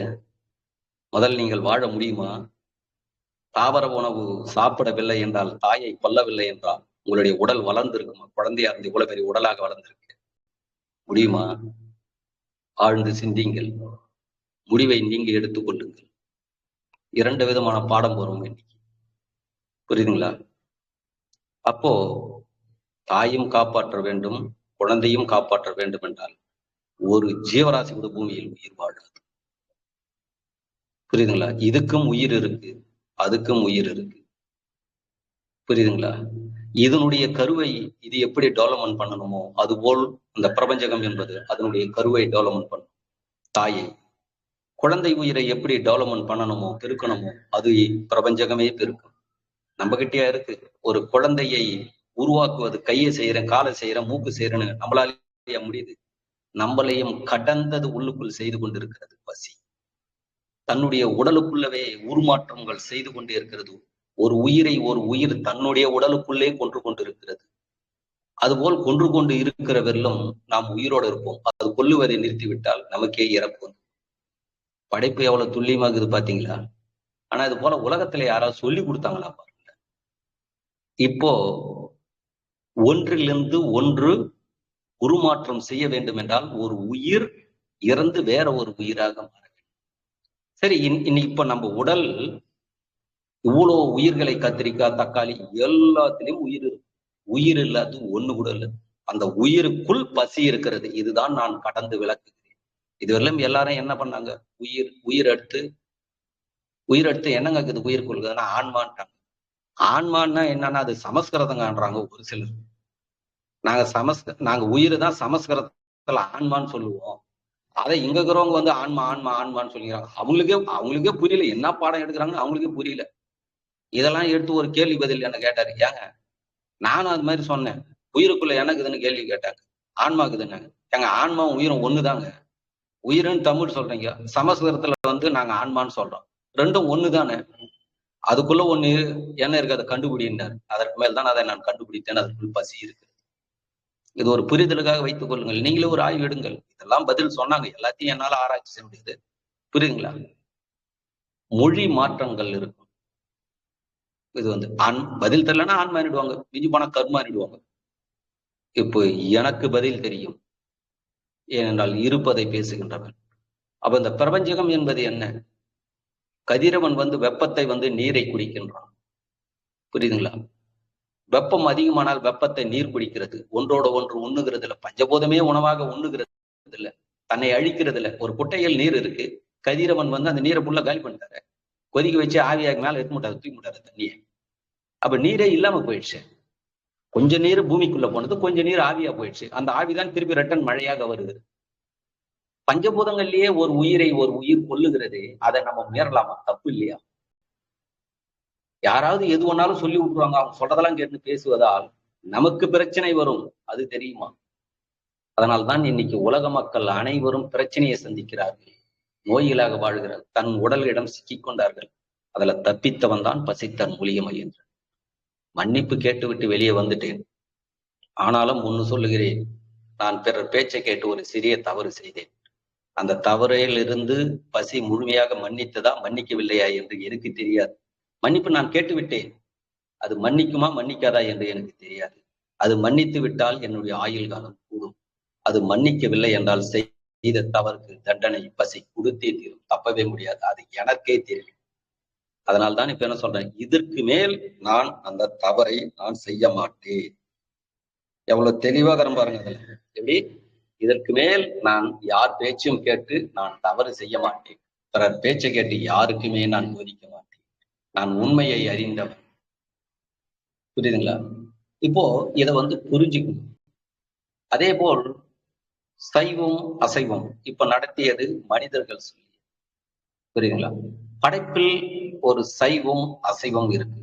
முதல் நீங்கள் வாழ முடியுமா? தாவர உணவு சாப்பிடவில்லை என்றால், தாயை கொல்லவில்லை என்றால் உங்களுடைய உடல் வளர்ந்திருக்குமா? குழந்தையா இருந்து இவ்வளவு பெரிய உடலாக வளர்ந்திருக்கு முடியுமா? ஆழ்ந்து சிந்திங்கள், முடிவை நீங்க எடுத்துக்கொள்ளுங்கள். 2 விதமான பாடம் வரும் இன்னைக்கு. புரியுதுங்களா? அப்போ தாயும் காப்பாற்ற வேண்டும், குழந்தையும் காப்பாற்ற வேண்டும் என்றால் ஒரு ஜீவராசி கூட பூமியில் உயிர் வாழாது. புரியுதுங்களா? இதுக்கும் உயிர் இருக்கு, அதுக்கும் உயிர் இருக்கு. புரியுதுங்களா? இதனுடைய கருவை இது எப்படி டெவலப்மெண்ட் பண்ணணுமோ அதுபோல் இந்த பிரபஞ்சகம் என்பது அதனுடைய கருவை டெவலப்மெண்ட் பண்ணும். தாயை, குழந்தை உயிரை எப்படி டெவலப்மெண்ட் பண்ணணுமோ, பெருக்கணுமோ, அது பிரபஞ்சகமே பெருக்கும். நம்ம கிட்டயா இருக்கு. ஒரு குழந்தையை உருவாக்குவது கையை செய்யறேன், காலை செய்யறேன், மூக்கு செய்யறேன்னு நம்மளாலேயே முடியுது. நம்மளையும் கடந்தது உள்ளுக்குள் செய்து கொண்டிருக்கிறது பசி. தன்னுடைய உடலுக்குள்ளவே உருமாற்றங்கள் செய்து கொண்டே இருக்கிறது. ஒரு உயிரை ஒரு உயிர் தன்னுடைய உடலுக்குள்ளே கொன்று கொண்டிருக்கிறது. அதுபோல் கொன்று கொண்டு இருக்கிற வெல்லும் நாம் உயிரோடு இருப்போம். அது கொல்லுவதை நிறுத்திவிட்டால் நமக்கே இறப்பு. படைப்பு எவ்வளவு துல்லியமாகுது பாத்தீங்களா? ஆனா இது போல உலகத்துல யாராவது சொல்லி கொடுத்தாங்களா பாருங்க. இப்போ ஒன்றிலிருந்து ஒன்று உருமாற்றம் செய்ய வேண்டும் என்றால் ஒரு உயிர் இறந்து வேற ஒரு உயிராக மாற வேண்டும். சரி, இப்ப நம்ம உடல் இவ்வளவு உயிர்களை, கத்திரிக்காய் தக்காளி எல்லாத்திலையும் உயிர் இருக்கு. உயிர் இல்லாது ஒண்ணு கூட இல்லை. அந்த உயிருக்குள் பசி இருக்கிறது. இதுதான் நான் கடந்து விளக்குகிறேன். இதுவரையிலும் எல்லாரும் என்ன பண்ணாங்க? உயிர் எடுத்து என்னங்க இருக்குது உயிருக்குள்ளுன்னா ஆன்மான்ட்டாங்க. ஆன்மான்னா என்னன்னா அது சமஸ்கிருதங்கான்றாங்க ஒரு சிலர். நாங்க உயிர் தான் சமஸ்கிருதத்துல ஆன்மான்னு சொல்லுவோம். அதை இங்க இருக்கிறவங்க ஆன்மா ஆன்மா ஆன்மான்னு சொல்லிக்கிறாங்க. அவங்களுக்கே புரியல. என்ன பாடம் எடுக்கிறாங்கன்னு அவங்களுக்கே புரியல. இதெல்லாம் எடுத்து ஒரு கேள்வி பதில் என்ன கேட்டாரு. ஏங்க, நானும் அது மாதிரி சொன்னேன், உயிருக்குள்ள எனக்குதுன்னு கேள்வி கேட்டாங்க. ஆன்மாக்குதுன்னாங்க. எங்க ஆன்மாவும் உயிரும் ஒண்ணுதாங்க. உயிர்னு தமிழ் சொல்றீங்க, சமஸ்கிருதத்துல நாங்க ஆன்மான்னு சொல்றோம். ரெண்டும் ஒண்ணுதானே. அதுக்குள்ள ஒண்ணு என்ன இருக்கு, அதை கண்டுபிடினார். அதற்கு மேல்தான் அதை நான் கண்டுபிடித்தேன். அதற்குள் பசி இருக்கு. இது ஒரு புரிதலுக்காக வைத்துக் கொள்ளுங்கள். நீங்களே ஒரு ஆய்வு எடுங்கள். இதெல்லாம் பதில் சொன்னாங்க. எல்லாத்தையும் என்னால ஆராய்ச்சி செய்ய முடியுது. புரியுதுங்களா? மொழி மாற்றங்கள் இருக்கும். இது பதில் தெரியலன்னா ஆன்மானிடுவாங்க, மிஞ்சி போனா கர்மானிடுவாங்க. இப்போ எனக்கு பதில் தெரியும், ஏனென்றால் இருப்பதை பேசுகின்றவன். அப்ப இந்த பிரபஞ்சகம் என்பது என்ன? கதிரவன் வெப்பத்தை நீரை குடிக்கின்றான். புரியுதுங்களா? வெப்பம் அதிகமானால் வெப்பத்தை நீர் குடிக்கிறது. ஒன்றோட ஒன்று உண்ணுகிறது இல்லை. பஞ்சபூதமே உணவாக உண்ணுகிறது இல்லை, தன்னை அழிக்கிறது இல்லை. ஒரு குட்டையில் நீர் இருக்கு, கதிரவன் அந்த நீரை புள்ள காலி பண்ணிட்டாரு. கொதிக்க வச்சு ஆவியாக மேல எடுத்து முட்டாரு, தூக்கி முட்டாரு தண்ணியை. அப்ப நீரே இல்லாம போயிடுச்சு. கொஞ்ச நீர் பூமிக்குள்ள போனது, கொஞ்ச நீர் ஆவியா போயிடுச்சு. அந்த ஆவிதான் திருப்பி ரிட்டர்ன் மழையாக வருது. பஞ்சபூதங்கள்லயே ஒரு உயிரை ஒரு உயிர் கொல்லுகிறது. அதை நம்ம மீறலாமா? தப்பு இல்லையா? யாராவது எது ஒன்னாலும் சொல்லி விட்டுருவாங்க. அவங்க சொல்றதெல்லாம் கேட்டு பேசுவதால் நமக்கு பிரச்சனை வரும். அது தெரியுமா? அதனால்தான் இன்னைக்கு உலக மக்கள் அனைவரும் பிரச்சனையை சந்திக்கிறார்கள். நோயிலாக வாழ்கிறார். தன் உடலிடம் சிக்கிக் கொண்டார்கள். அதுல தப்பித்தவன் தான் பசித்தன் மூலிகை மகேந்திரன். மன்னிப்பு கேட்டுவிட்டு வெளியே வந்துட்டேன். ஆனாலும் ஒன்னு சொல்லுகிறேன், நான் பிறர் பேச்சை கேட்டு ஒரு சிறிய தவறு செய்தேன். அந்த தவறையில் இருந்து பசி முழுமையாக மன்னித்ததா மன்னிக்கவில்லையா என்று எனக்கு தெரியாது. மன்னிப்பு நான் கேட்டு விட்டேன். அது மன்னிக்குமா மன்னிக்காதா என்று எனக்கு தெரியாது. அது மன்னித்து விட்டால் என்னுடைய ஆயுள் காலம் கூடும். அது மன்னிக்கவில்லை என்றால் செய்த தவறுக்கு தண்டனை பசி கொடுத்தே தீரும். தப்பவே முடியாது. அது எனக்கே தெரியும். அதனால்தான் இப்ப என்ன சொல்றேன், இதற்கு மேல் நான் அந்த தவறை நான் செய்ய மாட்டேன். எவ்வளவு தெளிவாக பாருங்க. அதுல எப்படி இதற்கு மேல் நான் யார் பேச்சும் கேட்டு நான் தவறு செய்ய மாட்டேன். பிறர் பேச்சை கேட்டு யாருக்குமே நான் போதிக்க மாட்டேன். நான் உண்மையை அறிந்தவன். புரியுதுங்களா? இப்போ இதை புரிஞ்சுக்கணும். அதே போல் சைவம் அசைவம் இப்ப நடத்தியது மனிதர்கள் சொல்லி. புரியுதுங்களா? படைப்பில் ஒரு சைவம் அசைவம் இருக்கு.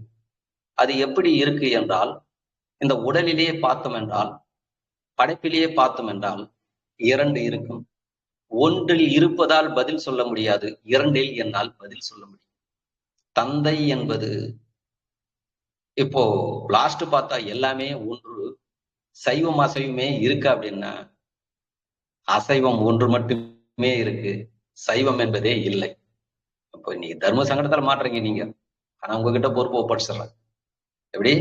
அது எப்படி இருக்கு என்றால், இந்த உடலிலேயே பார்த்தோம் என்றால், படைப்பிலேயே பார்த்தோம் என்றால் 2 இருக்கும். ஒன்றில் இருப்பதால் பதில் சொல்ல முடியாது, 2இல் என்னால் பதில் சொல்ல முடியும். தந்தை என்பது இப்போ லாஸ்ட் பார்த்தா எல்லாமே ஒன்று. சைவம் அசைவமே இருக்கு அப்படின்னா, அசைவம் ஒன்று மட்டுமே இருக்கு, சைவம் என்பதே இல்லை. அப்போ நீங்க தர்ம சங்கடத்துல மாட்டுறீங்க நீங்க. ஆனா உங்ககிட்ட பொறுப்பு ஒப்படைச்சிடலாம். எப்படி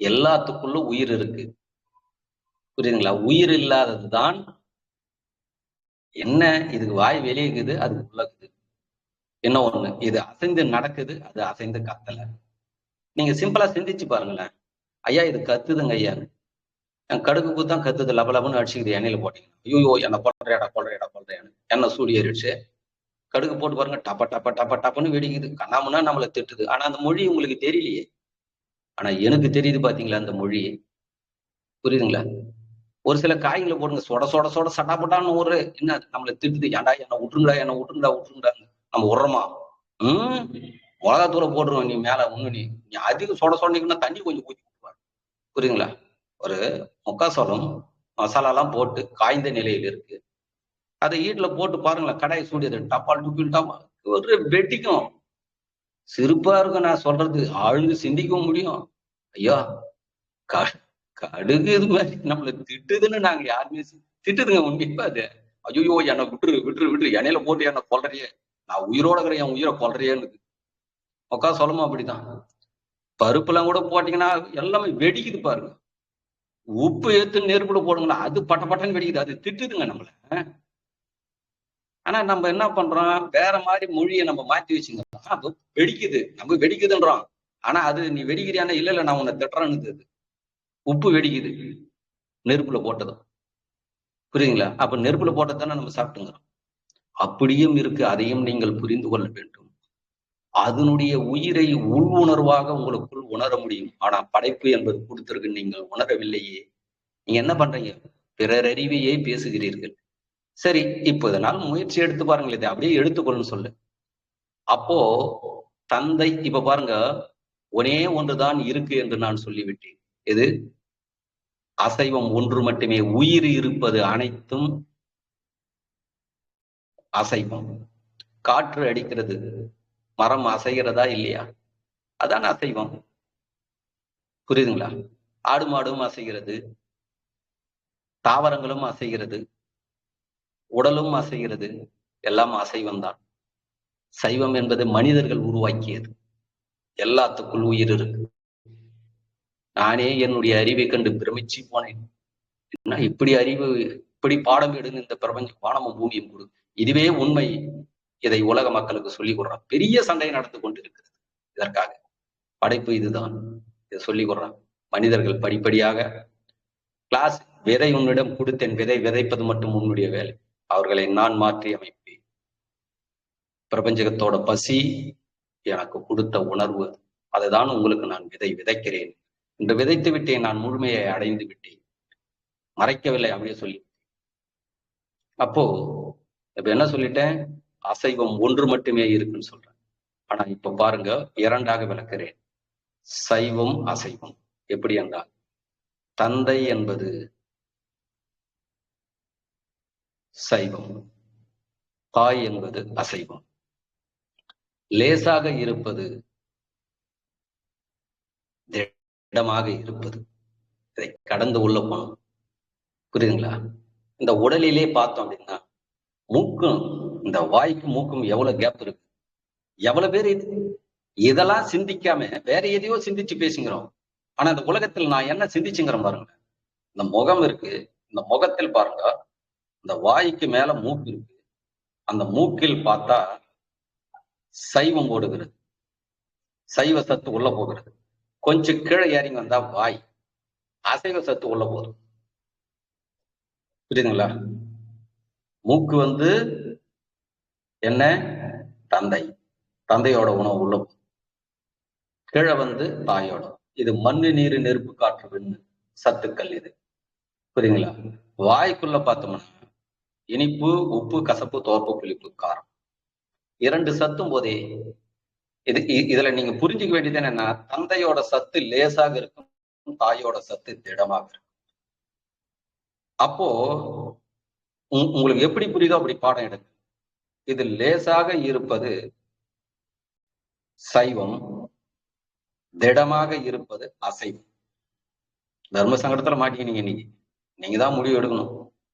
எல்லாத்துக்குள்ளும் உயிர் இருக்கு. புரியுதுங்களா? உயிர் இல்லாததுதான் என்ன, இதுக்கு வாய் வெளியேக்குது, அது உள்ளக்குது. என்ன ஒண்ணு, இது அசைந்து நடக்குது, அது அசைந்து கத்தல. நீங்க சிம்பிளா சிந்திச்சு பாருங்களேன். ஐயா இது கத்துதுங்க ஐயா, என் கடுகுக்கு தான் கத்துது, லபலபன்னு அடிச்சுக்குது எண்ணெயில போட்டீங்கன்னா. ஐயோ என்ன கொள்றையான்னு என்ன சூடு ஏறிடுச்சு. கடுகு போட்டு பாருங்க, டப்ப டப்ப டப்ப டப்பன்னு வெடிக்குது. கண்ணாமுன்னா நம்மளை திட்டுது. ஆனா அந்த மொழி உங்களுக்கு தெரியலையே. ஆனா எனக்கு தெரியுது பாத்தீங்களா அந்த மொழி. புரியுதுங்களா? ஒரு சில காய்களை போடுங்க, சொட சொட சொட சட்டாப்பட்டான்னு ஒரு என்ன நம்மளை திட்டுது. ஏன்டா என்ன விட்டுருங்கடா, என்ன விட்டுருங்கடா. நம்ம விடுறோமா? மிளகாத்தூரை போட்டுருவோம். நீ மேல நீ அதிகம் சொட சொன்னீங்கன்னா தண்ணி கொஞ்சம் ஊற்றி விட்டுருவாரு. புரியுதுங்களா? ஒரு முக்காசோளம் மசாலாலாம் போட்டு காய்ந்த நிலையில் இருக்கு. அதை ஈட்டுல போட்டு பாருங்களேன், கடாயை சூடியது டப்பால் டுப்பில் டப்பா ஒரு வெட்டிக்கும். சிரிப்பா இருக்கும். நான் சொல்றது ஆழ்ந்து சிந்திக்கவும் முடியும். ஐயா கடுகு இது மாதிரி நம்மளை திட்டுதுன்னு நாங்க யாருமே திட்டுதுங்க. உண்மைப்பா அது. ஐயோ என்னை விட்டுரு எண்ணெயில போட்டு என்ன கொல்றையே, நான் உயிரோட இருக்கிறேன், என் உயிரை கொல்றையேன்னு உக்கா சொல்லமா. அப்படிதான் பருப்புலாம் கூட போட்டீங்கன்னா எல்லாமே வெடிக்குது பாருங்க. உப்பு ஏத்து நெருப்புல போடுங்களா, அது பட்டன்னு வெடிக்குது. அது திட்டுதுங்க நம்மள. ஆனா நம்ம என்ன பண்றோம், வேற மாதிரி மொழியை நம்ம மாத்தி வச்சுங்க. வெடிக்குது, நம்ம வெடிக்குதுன்றோம். ஆனா அது நீ வெடிக்கிறியானா, இல்ல நான் உன்னை திட்டுறேன்னு. உப்பு வெடிக்குது நெருப்புல போட்டதும். புரியுதுங்களா? அப்ப நெருப்புல போட்டதானே நம்ம சாப்பிட்டுங்கிறோம். அப்படியும் இருக்கு. அதையும் நீங்கள் புரிந்து கொள்ள வேண்டும். அதனுடைய உயிரை உள் உணர்வாக உங்களுக்குள் உணர முடியும். ஆனா படைப்பு என்பது கொடுத்திருக்கு, நீங்கள் உணரவில்லையே. நீங்க என்ன பண்றீங்க? பிறர் அறிவையே பேசுகிறீர்கள். சரி, இப்போ இதனால் முயற்சி எடுத்து பாருங்களேன். இதை அப்படியே எடுத்துக்கொள்ளுன்னு சொல்லு. அப்போ தந்தை இப்ப பாருங்க, ஒரே ஒன்றுதான் இருக்கு என்று நான் சொல்லிவிட்டேன். எது? அசைவம் ஒன்று மட்டுமே. உயிர் இருப்பது அனைத்தும் அசைவம். காற்று அடிக்கிறது, மரம் அசைகிறதா இல்லையா? அதான் அசைவம். புரியுதுங்களா? ஆடு மாடும் அசைகிறது, தாவரங்களும் அசைகிறது, உடலும் அசைகிறது. எல்லாம் அசைவம் தான். சைவம் என்பது மனிதர்கள் உருவாக்கியது. எல்லாத்துக்குள் உயிர் இருக்கு. நானே என்னுடைய அறிவை கண்டு பிரமிச்சு போனேன். என்ன இப்படி அறிவு, இப்படி பாடம் எடுன்னு இந்த பிரபஞ்சம் வானமும் பூமியும் கொடு. இதுவே உண்மை. இதை உலக மக்களுக்கு சொல்லிக் கொடுறான். பெரிய சண்டை நடந்து கொண்டு இருக்கிறது இதற்காக. படைப்பு இதுதான், இதை சொல்லிக் கொடுறான். மனிதர்கள் படிப்படியாக கிளாஸ் விதை உன்னிடம் கொடுத்தேன், விதை விதைப்பது மட்டும் உன்னுடைய வேலை. அவர்களை நான் மாற்றி அமைப்பேன். பிரபஞ்சத்தோட பசி எனக்கு கொடுத்த உணர்வு, அதுதான் உங்களுக்கு நான் விதை விதைக்கிறேன். என்று விதைத்து விட்டேன், நான் முழுமையை அடைந்து விட்டேன், மறைக்கவில்லை அப்படியே சொல்லி. அப்போ இப்ப என்ன சொல்லிட்டேன்? அசைவம் ஒன்று மட்டுமே இருக்குன்னு சொல்றேன். ஆனா இப்ப பாருங்க, இரண்டாக விளக்குறேன். சைவம் அசைவம் எப்படி என்றால், தந்தை என்பது சைவம், தாய் என்பது அசைவம். லேசாக இருப்பது, திடமாக இருப்பது. இதை கடந்து உள்ள போனோம். புரியுதுங்களா? இந்த உடலிலே பார்த்தோம் அப்படின்னா, மூக்கும் இந்த வாய்க்கும் மூக்கும் எவ்வளவு கேப் இருக்கு, எவ்வளவு பேர் இதெல்லாம் சிந்திக்காம வேற எதையோ சிந்திச்சு பேசுகிறோம். ஆனா இந்த உலகத்தில் நான் என்ன சிந்திச்சுங்கிறேன் பாருங்க. இந்த முகம் இருக்கு, இந்த முகத்தில் பாருங்க, இந்த வாய்க்கு மேல மூக்கு இருக்கு, அந்த மூக்கில் பார்த்தா சைவம் ஓடுகிறது, சைவ சத்து உள்ள போகிறது. கொஞ்சம் கீழே இறங்கி வந்தா வாய், அசைவ சத்து உள்ள போகுது. புரியுதுங்களா? மூக்கு என்ன? தந்தை, தந்தையோட உணவு உள்ள போகுது. கீழே தாயோட. இது மண்ணு நீர் நெருப்பு காற்று விண்ணு சத்துக்கள் இது. புரியுதுங்களா? வாய்க்குள்ள பார்த்தோம்னா இனிப்பு, உப்பு, கசப்பு, தோற்பு, புளிப்பு, காரம், இரண்டு சத்தும் போதே இதுல நீங்க புரிஞ்சுக்க வேண்டியது என்னன்னா, தந்தையோட சத்து லேசாக இருக்கும், தாயோட சத்து திடமாக இருக்கும். அப்போ உங்களுக்கு எப்படி புரியுதோ அப்படி பாடம் எடுங்க. இது லேசாக இருப்பது சைவம், திடமாக இருப்பது அசைவம். தர்ம சங்கடத்துல மாட்டீங்க இன்னைக்கு. நீங்க தான் முடிவு எடுக்கணும்.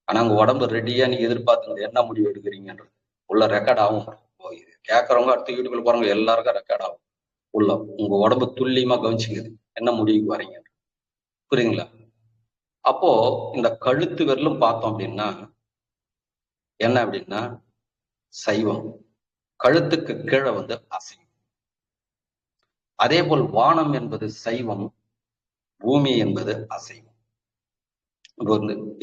ஆனா உங்க உடம்பு ரெடியா நீங்க எதிர்பார்த்துங்க என்ன முடிவு எடுக்கிறீங்கன்றது உள்ள ரெக்கார்ட் ஆகும். கேட்கறவங்க அடுத்த யூடியூப்ல போறவங்க எல்லாருக்கும் ரெக்கார்ட் ஆகும். உள்ள உங்க உடம்பு துல்லியமா கவனிச்சுக்குது என்ன முடிவுக்கு வரீங்க. புரியுதுங்களா? அப்போ இந்த கழுத்து விரலும் பார்த்தோம் அப்படின்னா என்ன அப்படின்னா சைவம், கழுத்துக்கு கீழே அசைவம். அதே போல் வானம் என்பது சைவம், பூமி என்பது அசைவம்.